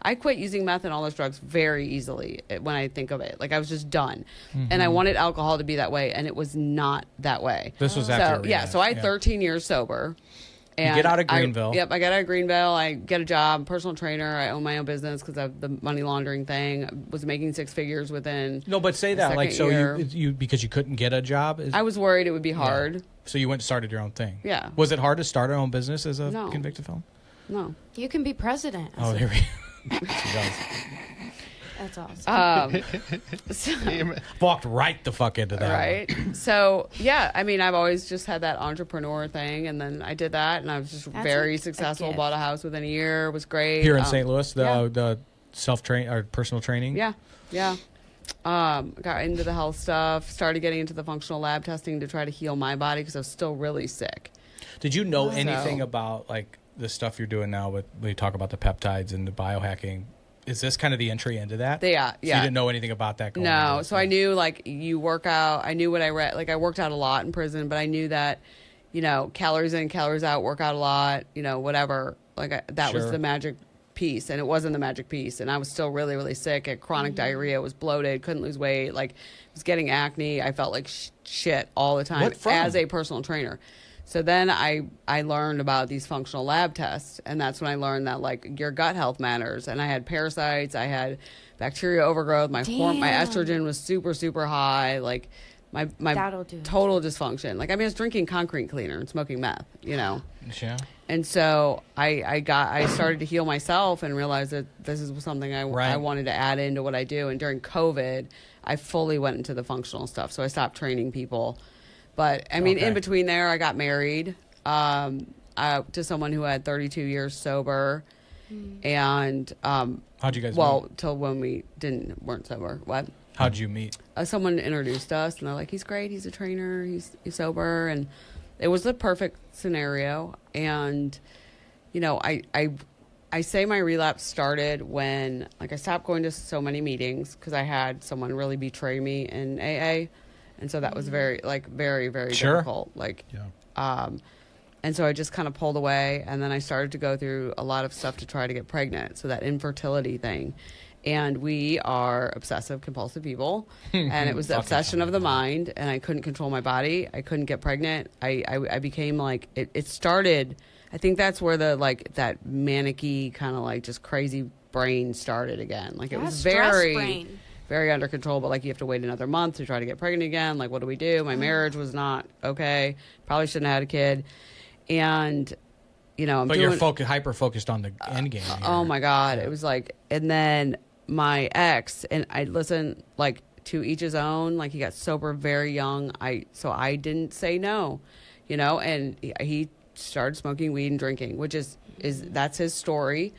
I quit using meth and all those drugs very easily when I think of it. Like I was just done. And I wanted alcohol to be that way, and it was not that way. this was after. So, yeah, so I had 13 years sober. And get out of Greenville. I got out of Greenville. I get a job, personal trainer. I own my own business because of the money laundering thing. I was making 6 figures within. No, but say the that like so second year. you because you couldn't get a job. I was worried it would be hard. So you went and started your own thing. Yeah. Was it hard to start your own business as a No. convicted felon? No. You can be president. Oh, there we go. She does. That's awesome. Walked right the fuck into that. Right. So, yeah, I mean, I've always just had that entrepreneur thing, and then I did that, and I was just That's very a successful. gift. Bought a house within a year. It was great. Here in St. Louis, yeah. the self-train or personal training. Yeah. Got into the health stuff, started getting into the functional lab testing to try to heal my body because I was still really sick. Did you know anything about like the stuff you're doing now with when you talk about the peptides and the biohacking? Is this kind of the entry into that? Yeah. So you didn't know anything about that going No. on? So I knew like you work out. I knew what I read. Like I worked out a lot in prison, but I knew that, calories in, calories out, work out a lot, whatever. Like that was Sure. the magic piece, and it wasn't the magic piece. And I was still really, really sick. Had chronic diarrhea, was bloated, couldn't lose weight, like was getting acne. I felt like shit all the time What from? as a personal trainer. So then I learned about these functional lab tests, and that's when I learned that like your gut health matters. And I had parasites, I had bacteria overgrowth, my estrogen was super, super high, like my That'll do it. total dysfunction. Like I was drinking concrete cleaner and smoking meth, Yeah. And so I started to heal myself and realized that this is something I wanted to add into what I do. And during COVID, I fully went into the functional stuff. So I stopped training people. But I mean, in between there, I got married to someone who had 32 years sober, and How'd you guys meet? till when we weren't sober. What? How'd you meet? Someone introduced us, and they're like, "He's great. He's a trainer. He's sober," and it was the perfect scenario. And I say my relapse started when like I stopped going to so many meetings because I had someone really betray me in AA. And so that was very, very, very difficult. And so I just kind of pulled away, and then I started to go through a lot of stuff to try to get pregnant. So that infertility thing. And we are obsessive compulsive people, and it was the obsession of the mind, and I couldn't control my body. I couldn't get pregnant. I became like, it started, I think that's where the that manic-y kind of like just crazy brain started again. Like it was stress brain. very under control, but like you have to wait another month to try to get pregnant again. Like, what do we do? My marriage was not okay. Probably shouldn't have had a kid. And, I'm But doing... you're hyper focused on the end game. Here. Oh my God. It was like, and then my ex, and I listened like to each his own. Like, he got sober very young. So I didn't say no, and he started smoking weed and drinking, which is that's his story.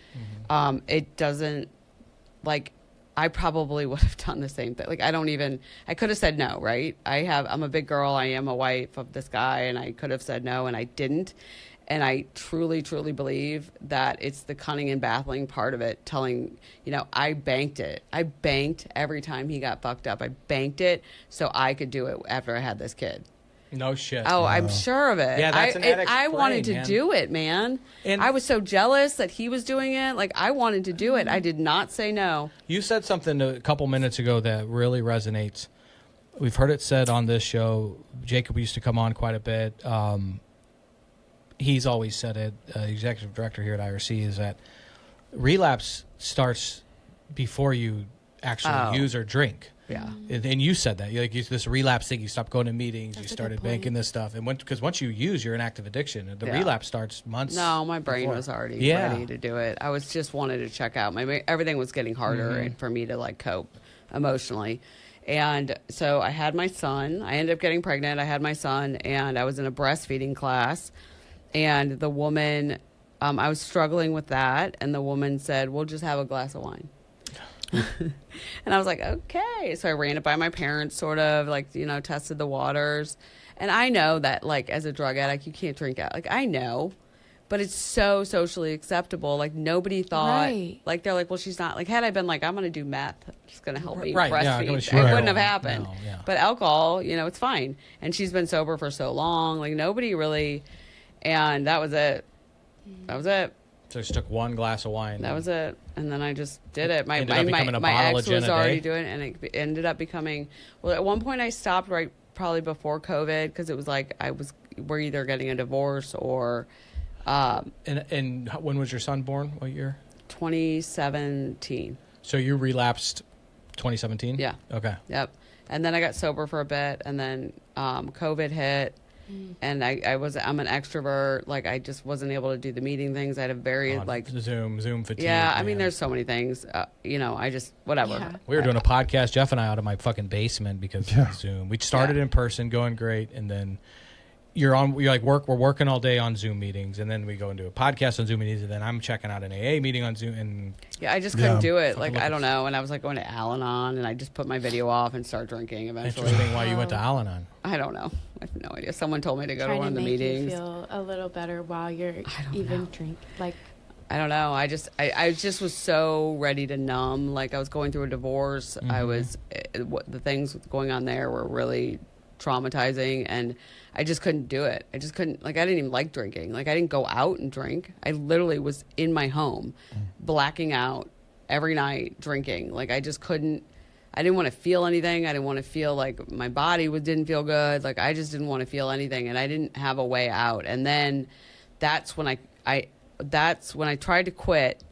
It doesn't, like, I probably would have done the same thing. Like, I could have said no, right? I'm a big girl. I am a wife of this guy, and I could have said no, and I didn't. And I truly, truly believe that it's the cunning and baffling part of it, I banked it. I banked every time he got fucked up. I banked it so I could do it after I had this kid. No shit. Oh, I'm sure of it. Yeah, that's an addict's I wanted brain, to man. do it, man. And I was so jealous that he was doing it. Like, I wanted to do it. I did not say no. You said something a couple minutes ago that really resonates. We've heard it said on this show. Jacob used to come on quite a bit. He's always said it, executive director here at IRC, is that relapse starts before you actually use or drink. Yeah. And you said that. This relapse thing, you stopped going to meetings, That's you a good started point. banking this stuff. And because once you use, you're in active addiction. The relapse starts months. No, my brain before. was already ready to do it. I was just wanted to check out. Everything was getting harder for me to, like, cope emotionally. And so I had my son. I ended up getting pregnant. I had my son, and I was in a breastfeeding class. And the woman, I was struggling with that, and the woman said, "We'll just have a glass of wine." And I was like, okay. So I ran it by my parents, sort of, like, tested the waters. And I know that, like, as a drug addict, you can't drink out. Like, I know. But it's so socially acceptable. Like, nobody thought, like, they're like, well, she's not, like, had I been like, I'm going to do meth, it's going to help me breastfeed, it wouldn't have happened. No, yeah. But alcohol, it's fine. And she's been sober for so long. Like, nobody really, and that was it. That was it. So she took one glass of wine. That was it. And then I just did it. My Ended up becoming a bottle of ex gin was a already day? doing it, and it ended up becoming, well, at one point I stopped probably before COVID, because it was like we're either getting a divorce or... And when was your son born? What year? 2017. So you relapsed 2017? Yeah. Okay. Yep. And then I got sober for a bit, and then COVID hit, and I'm an extrovert. Like, I just wasn't able to do the meeting things. I had a very Zoom fatigue. Yeah, I man. mean, there's so many things. I just whatever. Yeah. We were doing a podcast, Jeff and I, out of my fucking basement because of Zoom. We started in person, going great, and then you're like we're working all day on Zoom meetings, and then we go into a podcast on Zoom meetings, and then I'm checking out an AA meeting on Zoom, and Yeah, I just couldn't do it. Fucking Like, I don't know. And I was like going to Al-Anon, and I just put my video off and started drinking eventually. interesting why you went to Al-Anon. I don't know. I have no idea. Someone told me to go to Trying one to of the make meetings. you feel a little better while you're even drink. Like, I don't know. I just was so ready to numb. Like, I was going through a divorce. I was the things going on there were really traumatizing, and I just couldn't do it. I just couldn't. Like, I didn't even like drinking. Like, I didn't go out and drink. I literally was in my home, blacking out every night, drinking. Like, I just couldn't. I didn't want to feel anything. I didn't want to feel like my body didn't feel good. Like, I just didn't want to feel anything, and I didn't have a way out. And then that's when I tried to quit.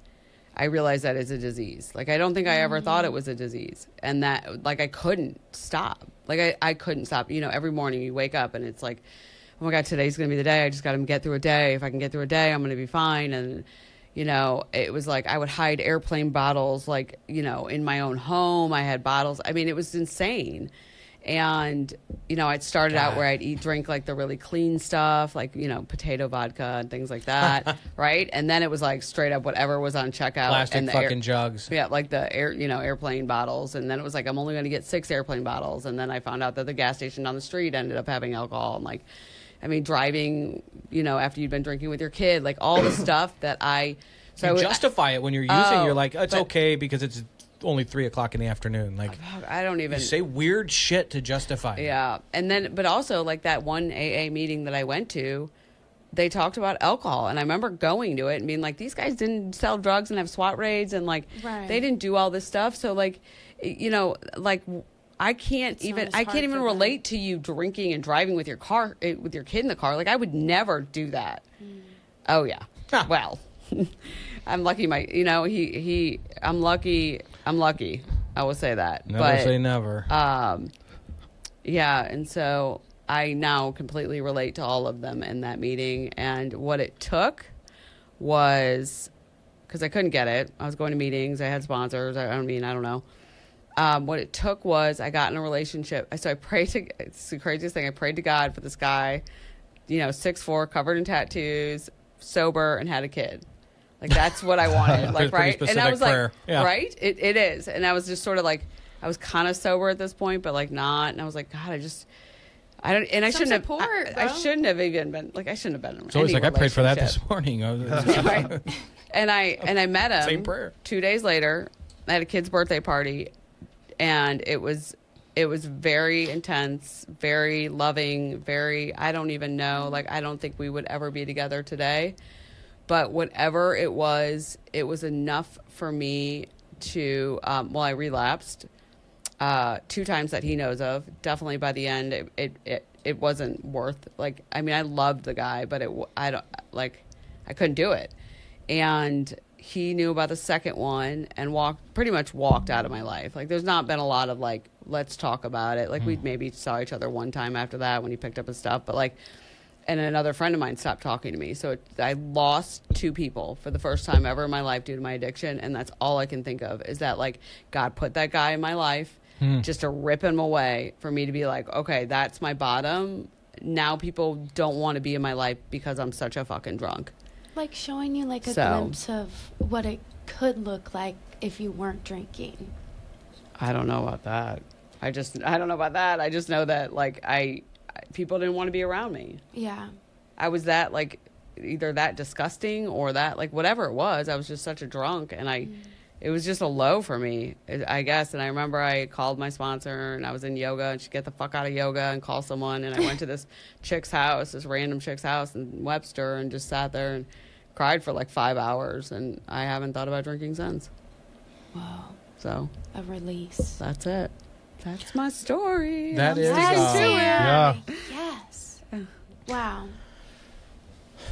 I realized that it's a disease. Like, I don't think I ever thought it was a disease, and that, like, I couldn't stop. Like, I couldn't stop. Every morning you wake up and it's like, oh my God, today's going to be the day. I just got to get through a day. If I can get through a day, I'm going to be fine. And, it was like I would hide airplane bottles, like, in my own home. I had bottles. I mean, it was insane. And, I'd started out where I'd drink like the really clean stuff, like, potato vodka and things like that. Right. And then it was like straight up whatever was on checkout. Plastic and the fucking jugs. Yeah. Like the airplane bottles. And then it was like, I'm only going to get 6 airplane bottles. And then I found out that the gas station down the street ended up having alcohol. And like, I mean, driving, after you'd been drinking with your kid, like all the stuff that You justify it when you're using. You're like, it's okay because it's only 3:00 in the afternoon. Like, I don't even you say weird shit to justify it. Yeah. And then, but also like that one AA meeting that I went to, they talked about alcohol. And I remember going to it and being like, these guys didn't sell drugs and have SWAT raids. And like, they didn't do all this stuff. So like, like I can't even relate to you drinking and driving with your car, with your kid in the car. Like, I would never do that. Oh yeah. Well, I'm lucky. I'm lucky. I will say that. Never say never. Yeah. And so I now completely relate to all of them in that meeting. And what it took was, because I couldn't get it. I was going to meetings. I had sponsors. I don't know. What it took was I got in a relationship. So I prayed to, it's the craziest thing. I prayed to God for this guy, 6'4", covered in tattoos, sober, and had a kid. Like, that's what I wanted. Like, right? And I was prayer. Like, right? It is. And I was just sort of like, I was kind of sober at this point, but like not. And I was like, God, I don't, and I shouldn't have, I shouldn't have even been, like, I shouldn't have been in It's always like, I prayed for that this morning. Right. And I met him. Same prayer. 2 days later. I had a kid's birthday party, and it was very intense, very loving, I don't even know, like, I don't think we would ever be together today. But whatever it was enough for me to, I relapsed 2 times that he knows of. Definitely by the end, it wasn't worth, like, I mean, I loved the guy, but I couldn't do it. And he knew about the second one and pretty much walked out of my life. Like, there's not been a lot of, like, let's talk about it. Like, we maybe saw each other one time after that when he picked up his stuff, but like, and another friend of mine stopped talking to me. So I lost 2 people for the first time ever in my life due to my addiction. And that's all I can think of is that, like, God put that guy in my life just to rip him away for me to be like, okay, that's my bottom. Now people don't want to be in my life because I'm such a fucking drunk. Like, showing you, like, a glimpse of what it could look like if you weren't drinking. I don't know about that. I don't know about that. I just know that, like, people didn't want to be around me. Yeah. I was that, like, either that disgusting or that, like, whatever it was. I was just such a drunk, and it was just a low for me, I guess. And I remember I called my sponsor, and I was in yoga, and she'd get the fuck out of yoga and call someone. And I went to this random chick's house in Webster, and just sat there and cried for like 5 hours. And I haven't thought about drinking since. Wow. So. A release. That's it. That's my story. That is. Yeah. Yes. Wow.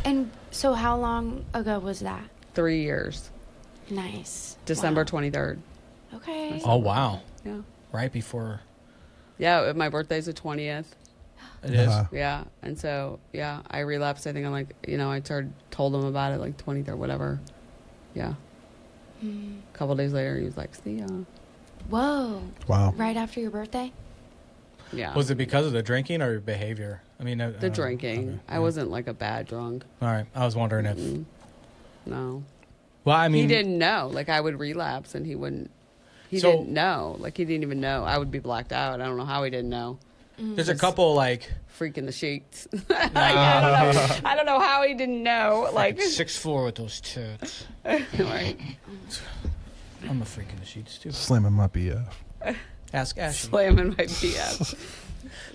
And so how long ago was that? 3 years. Nice. December 23rd. Okay. Oh, wow. Yeah. Right before. Yeah, my birthday's the 20th. It is. Yeah. And so, yeah, I relapsed. I think I'm like, I told him about it like 23rd, whatever. Yeah. A couple days later, he was like, see ya. Whoa. Wow. Right after your birthday? Yeah. Was it because of the drinking or your behavior? I mean, the drinking. Okay. I wasn't like a bad drunk. All right. I was wondering if. No. Well, I mean, he didn't know. Like, I would relapse and he wouldn't. He didn't know. Like, he didn't even know. I would be blacked out. I don't know how he didn't know. There's a couple like freaking the sheets. I don't know how he didn't know. Like 6'4" with those tits. Right. I'm a freak in the sheets too. Slamming my BF. Ask Ashley. Slamming my BF.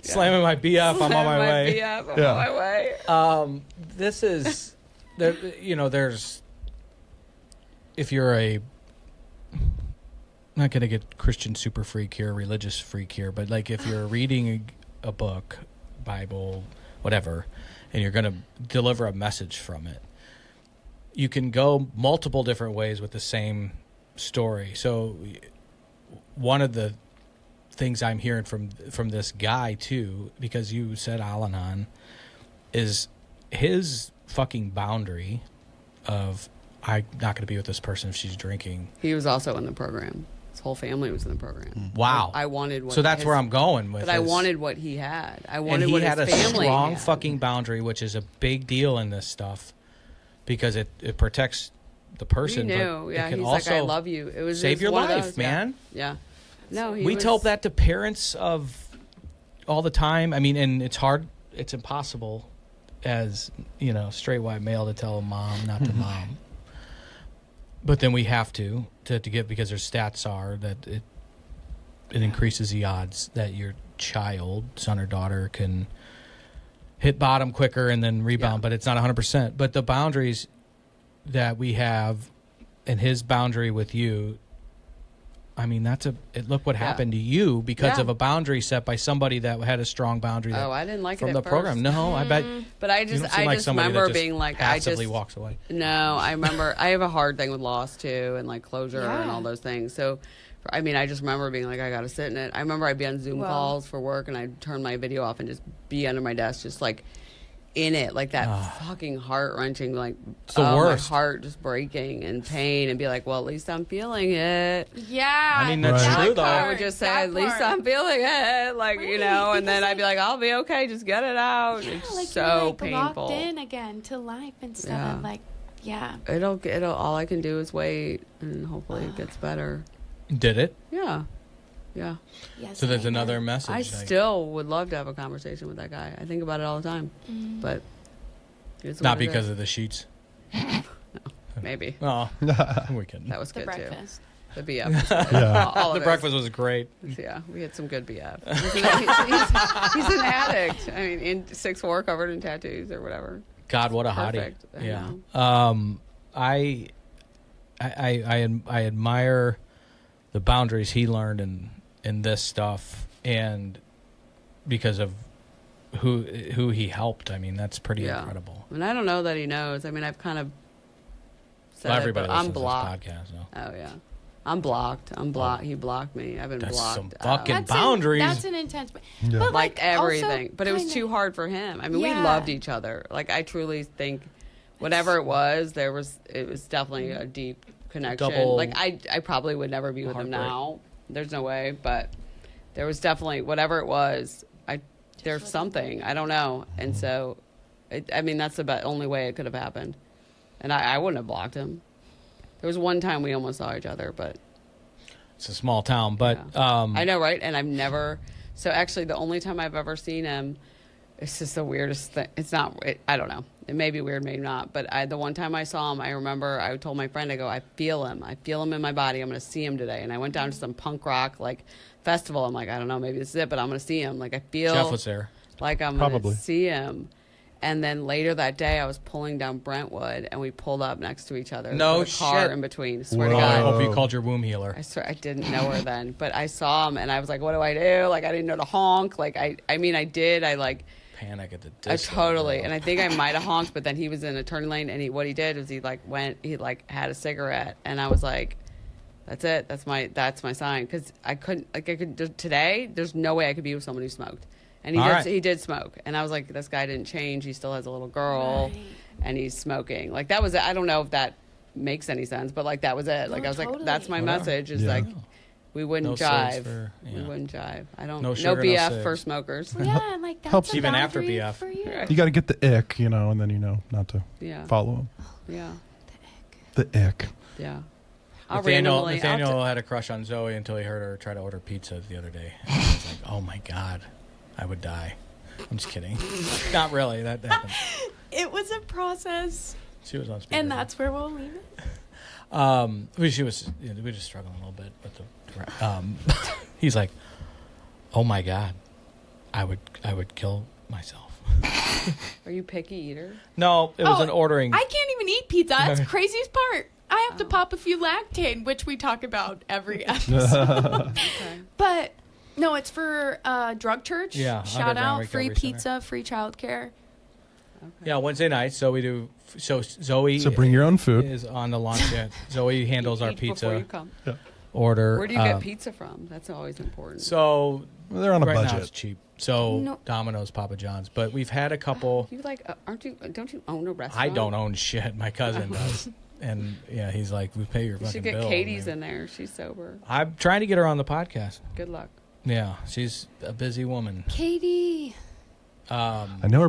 Slamming my BF. I'm on my way. BF, I'm on my way. This is there. There's if you're a. I'm not going to get Christian super freak here, religious freak here, but like if you're reading a book, Bible, whatever, and you're going to deliver a message from it, you can go multiple different ways with the same story. So one of the things I'm hearing from this guy too, because you said Al-Anon, is his fucking boundary of I'm not going to be with this person if she's drinking. He was also in the program. His whole family was in the program. Wow. I wanted what. So that's where I'm going with. But I wanted what he had. I wanted and what his had family a strong had. fucking boundary, which is a big deal in this stuff because it protects the person. He knew. But Yeah. it can He's also like, I love you. It was save just your one of life, those. man. Yeah. No. We tell that to parents of all the time. I mean, and it's hard. It's impossible as straight white male to tell a mom not to mom. But then we have to get, because their stats are that it increases the odds that your child, son or daughter, can hit bottom quicker and then rebound, but it's not 100%. But the boundaries that we have and his boundary with you, I mean, look what happened to you because of a boundary set by somebody that had a strong boundary. I didn't like it from at the program. first. No, I bet. But I you just don't seem like somebody remember that just being like, passively walks away. No, I remember I have a hard thing with loss too, and like closure and all those things. So, I mean, I just remember being like, I got to sit in it. I remember I'd be on Zoom calls for work, and I'd turn my video off and just be under my desk, just like in it, like that fucking heart wrenching, like It's the worst. my heart just breaking in pain, and be like, well, at least I'm feeling it. Yeah. I mean, that's Right. true, though. I would just say, at least I'm feeling it, like, you know, and then because, I'd be like, I'll be okay, just get it out. It's like so you're, like, painful. locked in again to life instead Yeah. of like, yeah. It'll. All I can do is wait, and hopefully it gets better. Did it? Yeah. Yes, So there's amen. another message. I like- still would love to have a conversation with that guy. I think about it all the time, but it's Not what it because is. of the sheets. Maybe Oh, we couldn't. that was The good breakfast. too. The BF. Was good. Yeah. All The of it. breakfast was great. Yeah, we had some good BF. He's an addict. I mean, in 6'4", covered in tattoos or whatever. God, what a Perfect. hottie. I Yeah. know. I admire the boundaries he learned in this stuff, and because of who he helped. I mean, that's pretty incredible. And I don't know that he knows. I mean, I've kind of said Well, it, everybody but I'm listens to this blocked. podcast, no? Oh yeah, I'm blocked. I'm blocked. He blocked me. I've been That's blocked. some out. fucking boundaries. That's an intense. Yeah. But Like everything, also but it was kinda- too hard for him. I mean, we Yeah. loved each other. Like I truly think, whatever it was, it was definitely a deep connection. Double Like I probably would never be with him heartbreak. now. There's no way, but there was definitely whatever it was. There's something I don't know, and so, I mean that's the only way it could have happened, and I wouldn't have blocked him. There was one time we almost saw each other, but. It's a small town, but I know, right? And I've never. So actually, the only time I've ever seen him, it's just the weirdest thing. It's not. I don't know. It may be weird, maybe not. But the one time I saw him, I remember I told my friend, I go, I feel him. I feel him in my body. I'm going to see him today. And I went down to some punk rock festival. I'm like, I don't know, maybe this is it, but I'm going to see him. Like I feel Jeff was there. like I'm going Probably. to see him. And then later that day, I was pulling down Brentwood, and we pulled up next to each other. No with a car shit. in between. Swear to Whoa. I God. hope you called your womb healer. I swear I didn't know her then, but I saw him and I was like, "What do I do?" Like I didn't know to honk. Like I mean, I did. I Panic at the I disco. totally. bro. And I think I might have honked, but then he was in a turning lane, and what he did was he had a cigarette, and I was like, "That's it. That's my sign." Because I couldn't today. There's no way I could be with someone who smoked, and he did smoke, and I was like, "This guy didn't change. He still has a little girl, Right. and he's smoking." Like that was it. I don't know if that makes any sense, but that was it. Like No, I was like, totally. "That's my Whatever. message." Is Yeah. we wouldn't No cigs jive. for- We yeah. wouldn't jive. I don't. No No, sugar, no BF cigs. for smokers. Yeah, like that's Helps a even after boundary BF. for you. You got to get the ick, and then not to Yeah. follow him. Yeah. The ick. Yeah. Nathaniel I'll had a crush on Zoe until he heard her try to order pizza the other day. And he was like, "Oh my god, I would die." I'm just kidding. Not really. That happened. It was a process, She was on speaker. and that's where we'll leave it. we were just struggling a little bit with the. He's like, "Oh my god, I would kill myself." Are you picky eater? No, it was an ordering. I can't even eat pizza. That's the craziest part. I have to pop a few Lactaid, which we talk about every episode. Okay. But no, it's for Drug Church. Yeah, Shout Underground out, free Recovery pizza, free childcare. Yeah, Wednesday nights. So we do. So Zoe. So bring your own food. Is on the launch yet. Zoe handles our Eat before you pizza come. order. Where do you get pizza from? That's always important. So Well, they're on a right now budget. it's cheap. So No. Domino's, Papa John's, but we've had a couple. You don't you own a restaurant? I don't own shit. My cousin does, and yeah, he's like, "We pay your You fucking should get bill." Katie's man. in there. She's sober. I'm trying to get her on the podcast. Good luck. Yeah, she's a busy woman. Katie. I know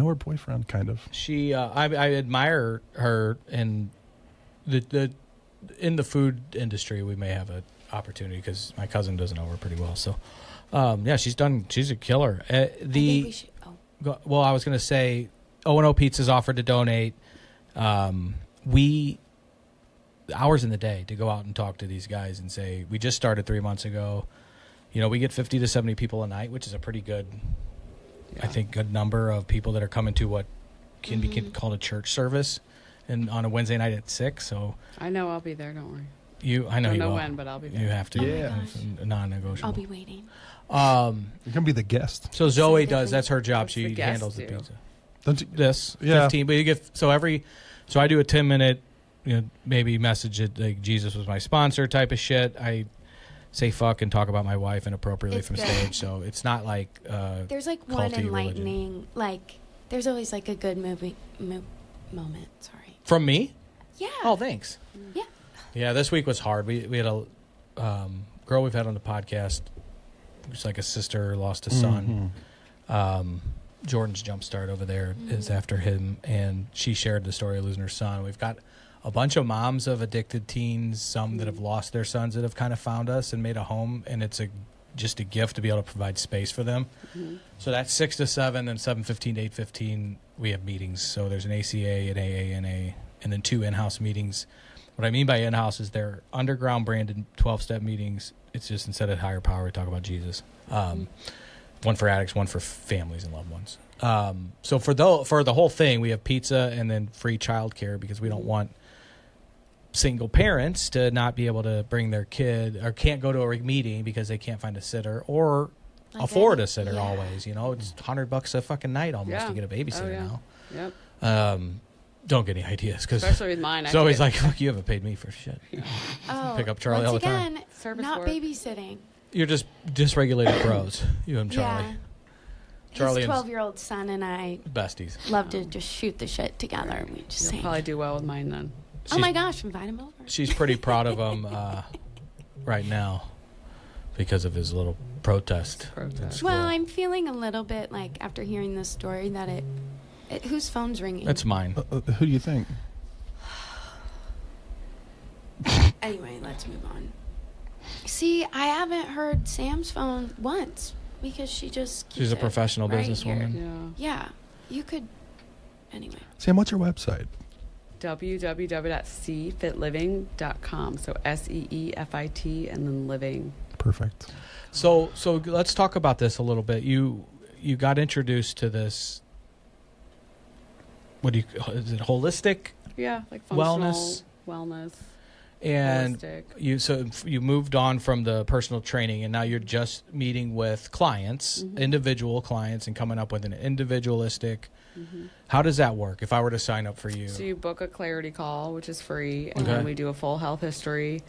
her boyfriend, kind of. She, I admire her, and in the food industry, we may have an opportunity because my cousin doesn't know her pretty well. So, yeah, she's a killer. I think we should. Oh. Well, I was going to say, O&O Pizza's offered to donate. Hours in the day to go out and talk to these guys and say, we just started 3 months ago. We get 50 to 70 people a night, which is a pretty good, I think, good number of people that are coming to what can be called a church service, and on a Wednesday night at 6. So I know I'll be there. Don't worry. I know Don't you know will. when, but I'll be there. You have to. Yeah. gosh. It's non-negotiable. I'll be waiting. You're gonna be the guest. So Zoe different- does. That's her job. What's She the guest handles the do? pizza. Don't you? This Yeah. 15, but you get so I do a 10-minute, maybe message it like Jesus was my sponsor type of shit. I say fuck and talk about my wife inappropriately It's from good. stage, so it's not like There's like one culty religion. enlightening, There's always like a good moment. Sorry. From me? Yeah. Oh, thanks. Yeah. Yeah, this week was hard. We had a girl we've had on the podcast who's like a sister, lost a son. Jordan's Jumpstart over there is after him, and she shared the story of losing her son. We've got a bunch of moms of addicted teens, some that have lost their sons that have kind of found us and made a home, and it's just a gift to be able to provide space for them. So that's 6 to 7, and 7:15 to 8:15 we have meetings. So there's an ACA, an AA, and then 2 in-house meetings. What I mean by in-house is they're underground branded 12-step meetings. It's just instead of higher power, we talk about Jesus. One for addicts, one for families and loved ones. So for the whole thing, we have pizza and then free childcare because we don't want single parents to not be able to bring their kid or can't go to a meeting because they can't find a sitter or afford a sitter always. You know, it's $100 a fucking night almost to get a babysitter now. Yep. Don't get any ideas because especially with mine. It's always like, fuck, you haven't paid me for shit. Oh, pick up Charlie all the time. Once Service again, not work. babysitting. You're just dysregulated bros. You and Charlie. Yeah. Charlie His and 12-year-old son and I besties. love to just shoot the shit together. We just You'll sing. probably do well with mine then. Oh my gosh, invite him over. She's pretty proud of him right now because of his little protest. at school. Well, I'm feeling a little bit like after hearing this story that it whose phone's ringing? That's mine. Who do you think? Anyway, let's move on. See, I haven't heard Sam's phone once because she just keeps She's a it professional right businesswoman. here. Yeah. Yeah, you could. Anyway. Sam, what's your website? www.cfitliving.com. So SEEFIT and then living. Perfect. So let's talk about this a little bit. You got introduced to this. What do you? Is it holistic? Yeah, like functional Wellness. wellness. And Holistic. you moved on from the personal training, and now you're just meeting with clients, individual clients, and coming up with an individualistic. How does that work? If I were to sign up for you, So you book a clarity call, which is free, and then we do a full health history.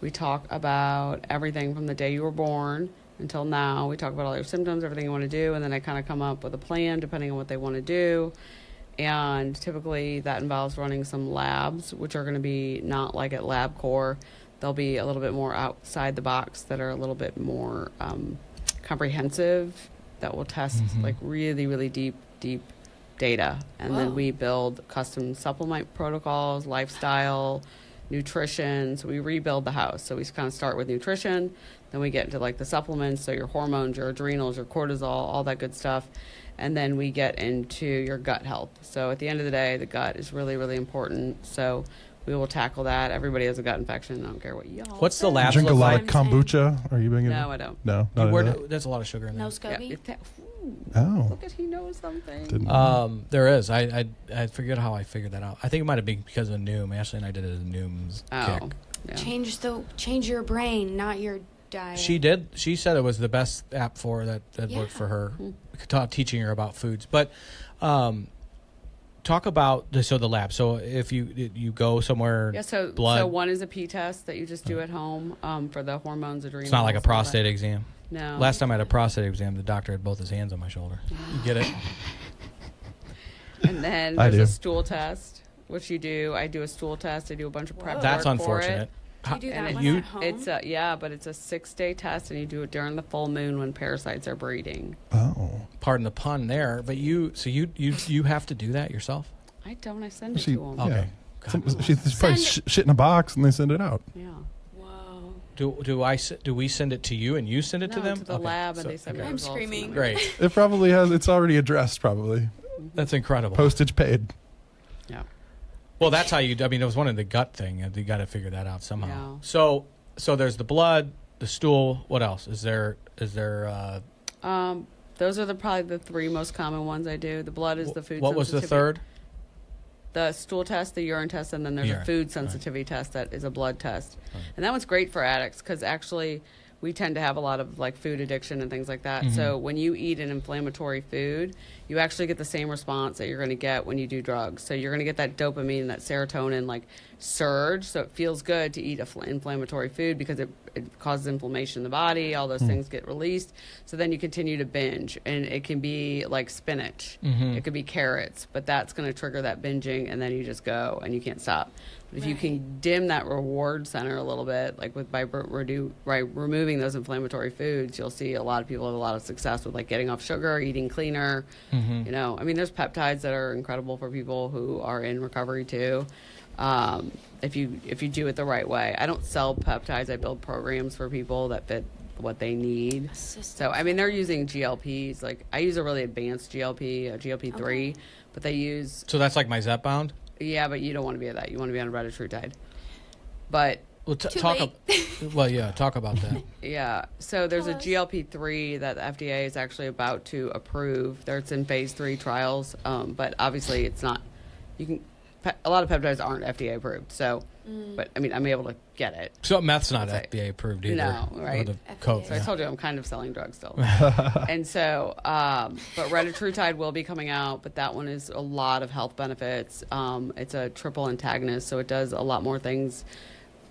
We talk about everything from the day you were born until now. We talk about all your symptoms, everything you want to do, and then I kind of come up with a plan depending on what they want to do. And typically that involves running some labs, which are going to be not like at LabCorp. They'll be a little bit more outside the box that are a little bit more comprehensive that will test like really, really deep data. And then we build custom supplement protocols, lifestyle, nutrition. So we rebuild the house. So we kind of start with nutrition. Then we get into like the supplements. So your hormones, your adrenals, your cortisol, all that good stuff. And then we get into your gut health. So at the end of the day, the gut is really, really important. So we will tackle that. Everybody has a gut infection. I don't care what y'all what's the say. lab? Drink a look lot like? of kombucha? Are you being? No, I don't. No, not Where that. there's a lot of sugar in there. No SCOBY? Oh, Look at he knows something. didn't. There is. I forget how I figured that out. I think it might have been because of Noom. Ashley and I did it as a Noom's kick. Yeah. Change your brain, not your diet. She did. She said it was the best app for that worked for her, teaching her about foods. But talk about the lab. So if you go somewhere, So blood. so one is a P test that you just do at home for the hormones, adrenals. It's not like a prostate exam. No. Last time I had a prostate exam, the doctor had both his hands on my shoulder. You get it? And then I there's do. a stool test, which you do. I do a stool test. I do a bunch of prep. That's work for unfortunate. Do you do that And one you- at home? It's but it's a 6-day test, and you do it during the full moon when parasites are breeding. Oh, Pardon the pun there, but you have to do that yourself. I don't. I send it She- to them. yeah. Okay. She's probably shit in a box and they send it out. Yeah. Whoa. Do we send it to you and you send it to them? to the Okay. lab, and So- they send okay. the I'm results. screaming. Great. It probably has. It's already addressed. Probably That's incredible. postage paid. Yeah. Well, that's how you. I mean, it was one of the gut thing. You got to figure that out somehow. Yeah. So there's the blood, the stool. What else is there? Those are probably the 3 most common ones I do. The blood is the food. What was the sensitivity. third? The stool test, the urine test, and then there's Urine, a food sensitivity test that is a blood test. And that one's great for addicts because actually we tend to have a lot of like food addiction and things like that. So when you eat an inflammatory food, you actually get the same response that you're going to get when you do drugs. So you're going to get that dopamine, that serotonin like surge. So it feels good to eat inflammatory food because it causes inflammation in the body. All those things get released. So then you continue to binge, and it can be like spinach. It could be carrots, but that's going to trigger that binging, and then you just go and you can't stop. But if you can dim that reward center a little bit, like by removing those inflammatory foods, you'll see a lot of people have a lot of success with like getting off sugar, eating cleaner. You know, I mean, there's peptides that are incredible for people who are in recovery too. If you do it the right way. I don't sell peptides. I build programs for people that fit what they need. So, I mean, they're using GLPs. Like, I use a really advanced GLP, a GLP-3, but they use... So that's like my Zepbound? Yeah, but you don't want to be on that. You want to be on a retatrutide. But... Well, talk about that. Yeah. So there's a GLP-3 that the FDA is actually about to approve. It's in phase 3 trials, but obviously it's not... A lot of peptides aren't FDA approved, so... But, I mean, I'm able to get it. So meth's not FDA approved either. No, right? Or the coke. So I told you I'm kind of selling drugs still. And so, but retatrutide will be coming out, but that one is a lot of health benefits. It's a triple antagonist, so it does a lot more things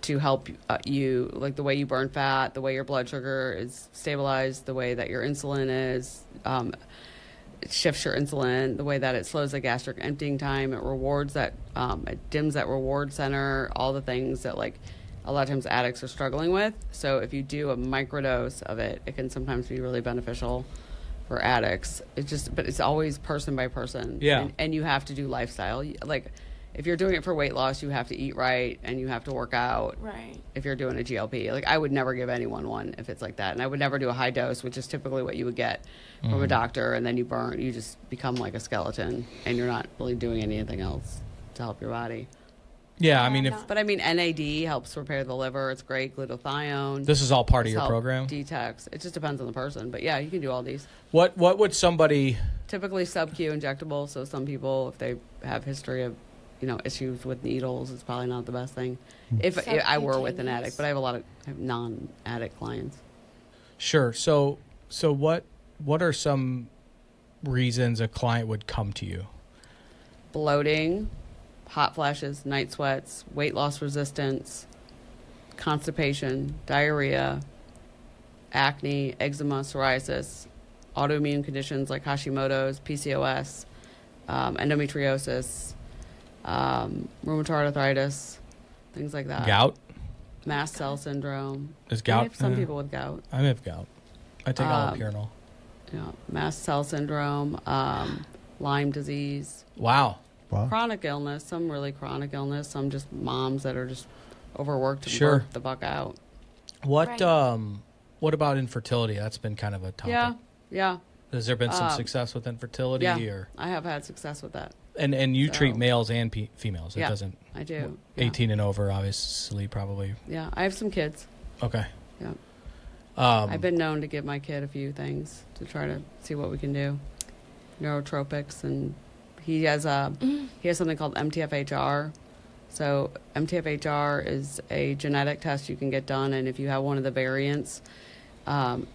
to help you, like the way you burn fat, the way your blood sugar is stabilized, the way that your insulin is. It shifts your insulin, the way that it slows the gastric emptying time. It rewards that, it dims that reward center, all the things that like a lot of times addicts are struggling with. So if you do a microdose of it, it can sometimes be really beneficial for addicts. But it's always person by person. Yeah. And you have to do lifestyle. Like if you're doing it for weight loss, you have to eat right and you have to work out. Right. If you're doing a GLP, like I would never give anyone one if it's like that. And I would never do a high dose, which is typically what you would get from a doctor. And then you just become like a skeleton and you're not really doing anything else to help your body. Yeah, I mean, But I mean, NAD helps repair the liver. It's great. Glutathione. This is all part of your program? Detox. It just depends on the person. But yeah, you can do all these. What would somebody... Typically sub-Q injectable. So some people, if they have history of issues with needles, it's probably not the best thing. If I were with an addict, but I have non-addict clients. Sure. So what are some reasons a client would come to you? Bloating, hot flashes, night sweats, weight loss resistance, constipation, diarrhea, acne, eczema, psoriasis, autoimmune conditions like Hashimoto's, PCOS, endometriosis, rheumatoid arthritis, things like that. Gout? Mast cell syndrome. Is gout? I have some people with gout. I have gout. I take allopurinol. Yeah, mast cell syndrome, Lyme disease. Wow. Chronic illness, some really chronic illness, some just moms that are just overworked and Sure. work the fuck out. What about infertility? That's been kind of a topic. Yeah. Has there been some success with infertility? Yeah, or? I have had success with that. And you treat males and females. It Yeah, doesn't. I do. 18 and over, obviously, probably. Yeah, I have some kids. Okay. Yeah. I've been known to give my kid a few things to try to see what we can do. Neurotropics, and he has something called MTFHR. So MTFHR is a genetic test you can get done, and if you have one of the variants,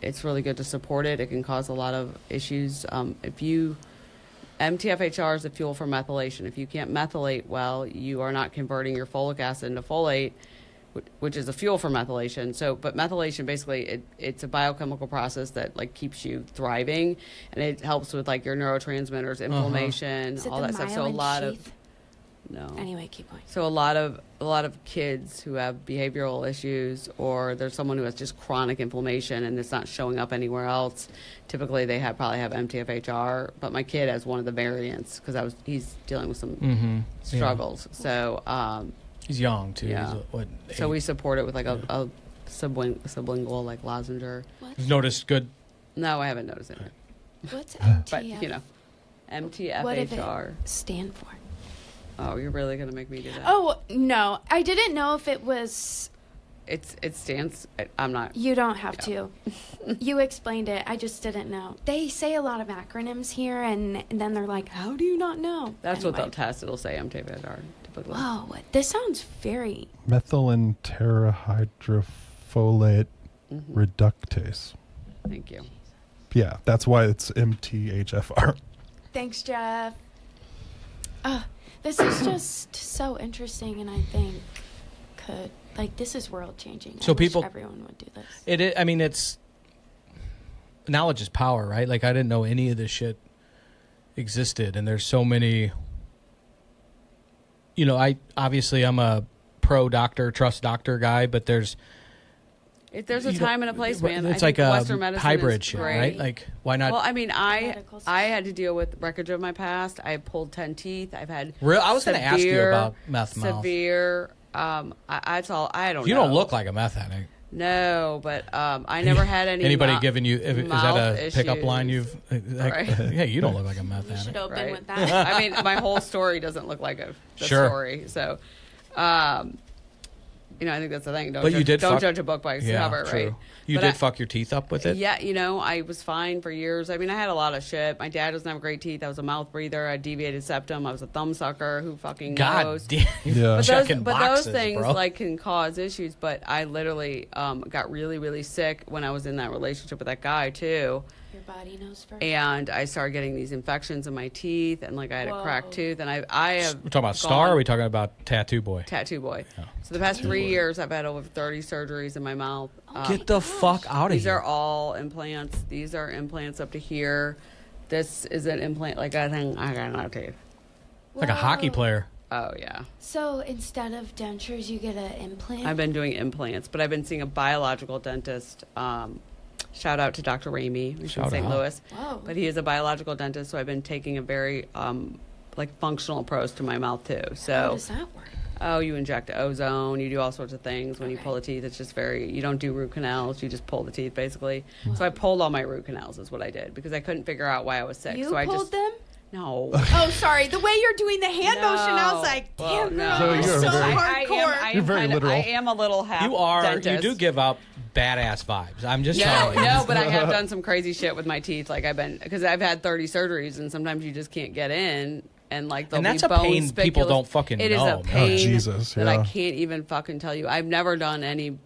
it's really good to support it. It can cause a lot of issues. MTFHR is a fuel for methylation. If you can't methylate well, you are not converting your folic acid into folate, which is a fuel for methylation. But methylation basically it's a biochemical process that like keeps you thriving, and it helps with like your neurotransmitters, inflammation, all that stuff. So a lot of Anyway, keep going. So a lot of kids who have behavioral issues, or there's someone who has just chronic inflammation and it's not showing up anywhere else. Typically, they probably have MTFHR. But my kid has one of the variants because he's dealing with some struggles. Yeah. So he's young too. Yeah. So we support it with like a sublingual like lozenge. You've noticed good? No, I haven't noticed it. What's MTF? But MTFHR. What did it stand for? Oh, you're really going to make me do that? Oh, no. I didn't know if it was... It stands... I'm not... You don't have to. You explained it. I just didn't know. They say a lot of acronyms here, and then they're like, how do you not know? That's what they'll test. It'll say MTFHR, typically. Whoa. This sounds very... Methylene terahydrofolate Reductase. Thank you. Yeah, that's why it's MTHFR. Thanks, Jeff. This is just so interesting, and I think this is world changing. So I wish people- everyone would do this. It's knowledge is power, right? Like, I didn't know any of this shit existed, and there's so many. I'm a pro doctor, trust doctor guy, but there's A time and a place, man. It's I like think a Western medicine hybrid is shit, great. right? Like, why not? Well, I mean, I Medical had to deal with wreckage of my past. I pulled 10 teeth. I've had I was going to ask you severe- about meth mouth. severe. That's all. I don't. You know. don't look like a meth addict. No, but I never had any. Anybody giving you? Is that mouth a pickup line issues. you've? Like, Right. Hey, you don't look like a meth You should addict. open Right. with that. I mean, my whole story doesn't look like the Sure. story. So, I think that's the thing. But you did don't fuck- judge a book by its Yeah, cover, true. right? You But did fuck your teeth up with it. Yeah, I was fine for years. I mean, I had a lot of shit. My dad doesn't have great teeth. I was a mouth breather. I had deviated septum. I was a thumb sucker. Who fucking God knows? damn. Yeah. But Checking those boxes, things bro. like can cause issues. But I literally got really, really sick when I was in that relationship with that guy too. Your body knows first. And I started getting these infections in my teeth, and like I had a cracked tooth, and I have. We're talking about Star. Or are we talking about Tattoo Boy? Tattoo Boy. Oh. So the past 3 years, I've had over 30 surgeries in my mouth. Get the fuck out of These here. are all implants. These are implants up to here. This is an implant. Like I think I got no teeth. Like a hockey Whoa. player. Oh yeah. So instead of dentures, you get an implant? I've been doing implants, but I've been seeing a biological dentist. Shout out to Dr. Ramey, who's in Shout St. out. Louis. Whoa. But he is a biological dentist, so I've been taking a very functional approach to my mouth too. How So does that work? you inject ozone, you do all sorts of things when you pull the teeth. It's just you don't do root canals, you just pull the teeth basically. So I pulled all my root canals is what I did because I couldn't figure out why I was sick. You so I pulled just them? no. Oh, sorry. The way you're doing the hand motion, I was like, Well, damn, no. girl, you're So so you're very- hardcore. You're very literal. I am a little half You are. dentist. You do give out badass vibes. I'm just No, telling you. no, but I have done some crazy shit with my teeth. Like because I've had 30 surgeries, and sometimes you just can't get in, and like there'll And that's be a bone pain people spiculas. don't fucking It is know, a man. pain Oh, Jesus, that I yeah. can't even fucking tell you. I've never done any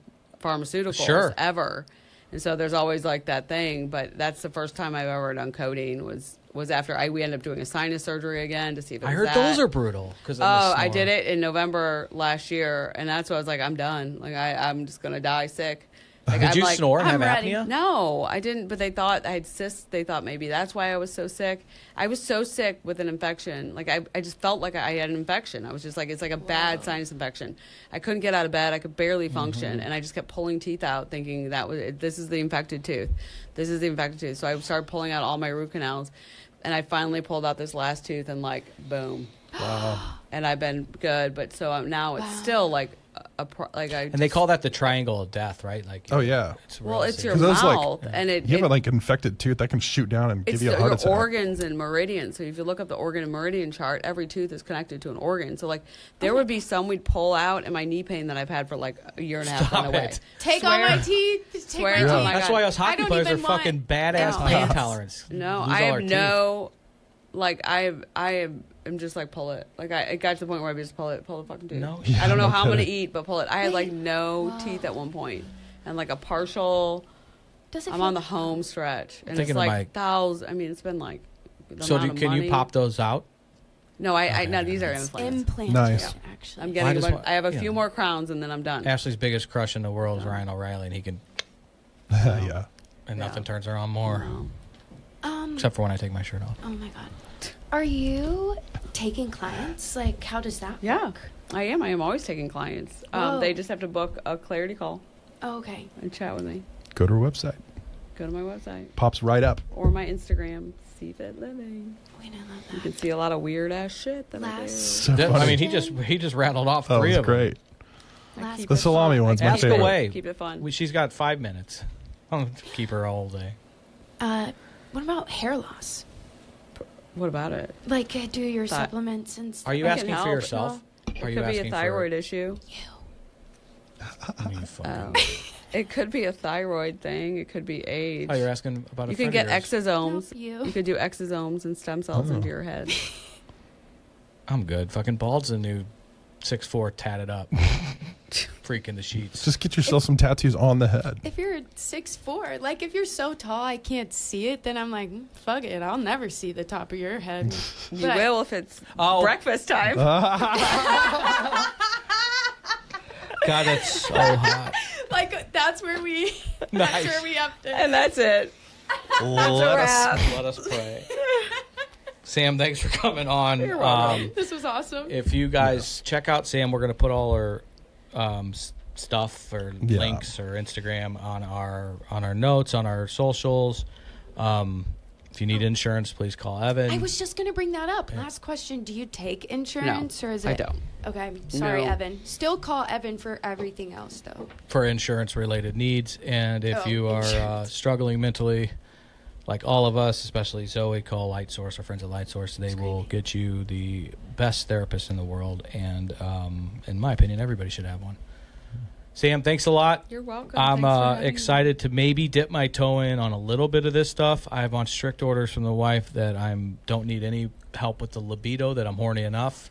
pharmaceuticals Sure. ever, and so there's always like that thing. But that's the first time I've ever done codeine was after we ended up doing a sinus surgery again to see if it I was heard that. those are brutal. I did it in November last year, and that's why I was like, I'm done. Like I'm just gonna die sick. Like, Did I'm you like, snore and I'm have ready. apnea? No, I didn't. But they thought I had cysts. They thought maybe that's why I was so sick. I was so sick with an infection. Like I just felt like I had an infection. I was just like, it's like a bad sinus infection. I couldn't get out of bed. I could barely function, and I just kept pulling teeth out, thinking this is the infected tooth. This is the infected tooth. So I started pulling out all my root canals, and I finally pulled out this last tooth, and like boom. Wow. And I've been good, but so now it's still like And they call that the triangle of death, right? Like, Oh, yeah. It's well, it's your 'Cause those, like, mouth, and You have a like infected tooth that can shoot down and give it's you a your heart attack. organs and meridians. So if you look up the organ and meridian chart, every tooth is connected to an organ. So like there would be some we'd pull out, and my knee pain that I've had for like a year and a half Stop went away. it. Take all my teeth. Take Swear my to teeth. God. That's why us I hockey don't players are even want fucking badass pain implants. tolerance. No, Lose I all have our teeth. no, like I'm just like pull it. Like it got to the point where I just pull the fucking tooth. No. I don't know no how I'm gonna kidding. eat, but pull it. I had like no teeth at one point, and like a partial. Does it I'm feel on the home stretch, and Thinking it's of like my- thousands. I mean, it's been like. the So amount of can you money. pop those out? No, no, these are implants. implanted? Nice. Actually. I'm I getting. just want- I have a yeah. few more crowns, and then I'm done. Ashley's biggest crush in the world is Ryan O'Reilly, and he can, Yeah. and Yeah. nothing turns her on more, No. except for when I take my shirt off. Oh my god. Are you taking clients? Like, how does that Yeah, work? I am. I am always taking clients. Whoa. They just have to book a clarity call Oh, okay. and chat with me. Go to her website. Go to my website Pops right up. or my Instagram, CFit Living. We know You that. can see a lot of weird ass shit that Last- I So I funny. mean, he just rattled off that three was of them. great. do. Last- Keep The it salami fun. one's I my Ask favorite. away. Keep it fun. She's got 5 minutes. I'll keep her all day. What about hair loss? What about it? Like, do your Thi- supplements and stuff? Are you I can asking help. for yourself? It Are you could be a asking thyroid issue. For, you fucking, It could be a thyroid thing. It could be age. oh, you're asking about a You can friend get of yours. exosomes. Help you. You could do exosomes and stem cells Oh. into your head. I'm good. Fucking Bald's a new 6'4" tatted up. freak in the sheets. Just get yourself some tattoos on the head. If you're 6'4", like if you're so tall I can't see it, then I'm like, fuck it, I'll never see the top of your head. You will if it's breakfast time. God, it's so hot. Like that's where we Nice. that's where we have to. And that's it. Let us pray. Sam, thanks for coming on. You're welcome. This was awesome. If you guys check out Sam, we're going to put all our stuff or links or Instagram on our notes, on our socials. If you need insurance, please call Evan. I was just going to bring that up. Last question. Do you take insurance or is it? I don't. Okay. Sorry, No. Evan. Still call Evan for everything else, though. For insurance-related needs. And if you are insurance. struggling mentally, like all of us, especially Zoe, call Light Source, our friends at Light Source. They will get you the best therapist in the world. And in my opinion, everybody should have one. Sam, thanks a lot. You're welcome. I'm Thanks for having excited to maybe dip my toe in on a little bit of this stuff. I have on strict orders from the wife that I don't need any help with the libido, that I'm horny enough.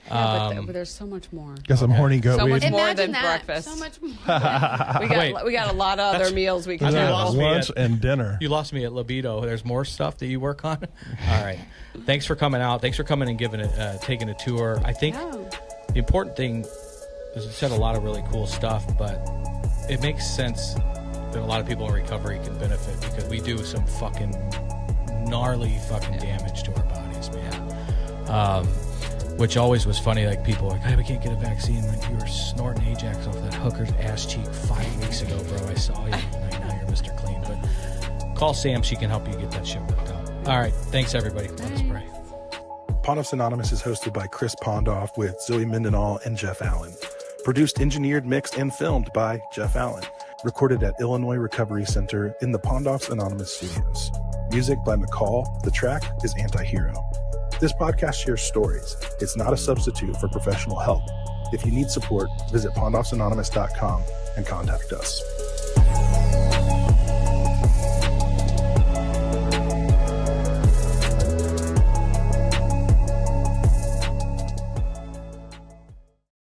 Yeah, but there's so much more. Guess I'm horny goat So weed. much more Imagine than that. breakfast. So much more. We got a lot of other meals we can that's have. what lost me Lunch and dinner. You lost me at libido. There's more stuff that you work on. All right. Thanks for coming out. Thanks for coming and taking a tour. I think the important thing is you said a lot of really cool stuff, but it makes sense that a lot of people in recovery can benefit because we do some fucking gnarly fucking damage to our bodies, man. Which always was funny. Like people were like, hey, we can't get a vaccine. Like you were snorting Ajax off that hooker's ass cheek 5 weeks ago, bro. I saw you. Now you're Mr. Clean. But call Sam. She can help you get that shit worked out. All right. Thanks, everybody. Let us pray. Pondoffs Anonymous is hosted by Chris Pondoff with Zoe Mendenhall and Jeff Allen. Produced, engineered, mixed, and filmed by Jeff Allen. Recorded at Illinois Recovery Center in the Pondoffs Anonymous studios. Music by McCall. The track is Anti-Hero. This podcast shares stories. It's not a substitute for professional help. If you need support, visit pondoffsanonymous.com and contact us.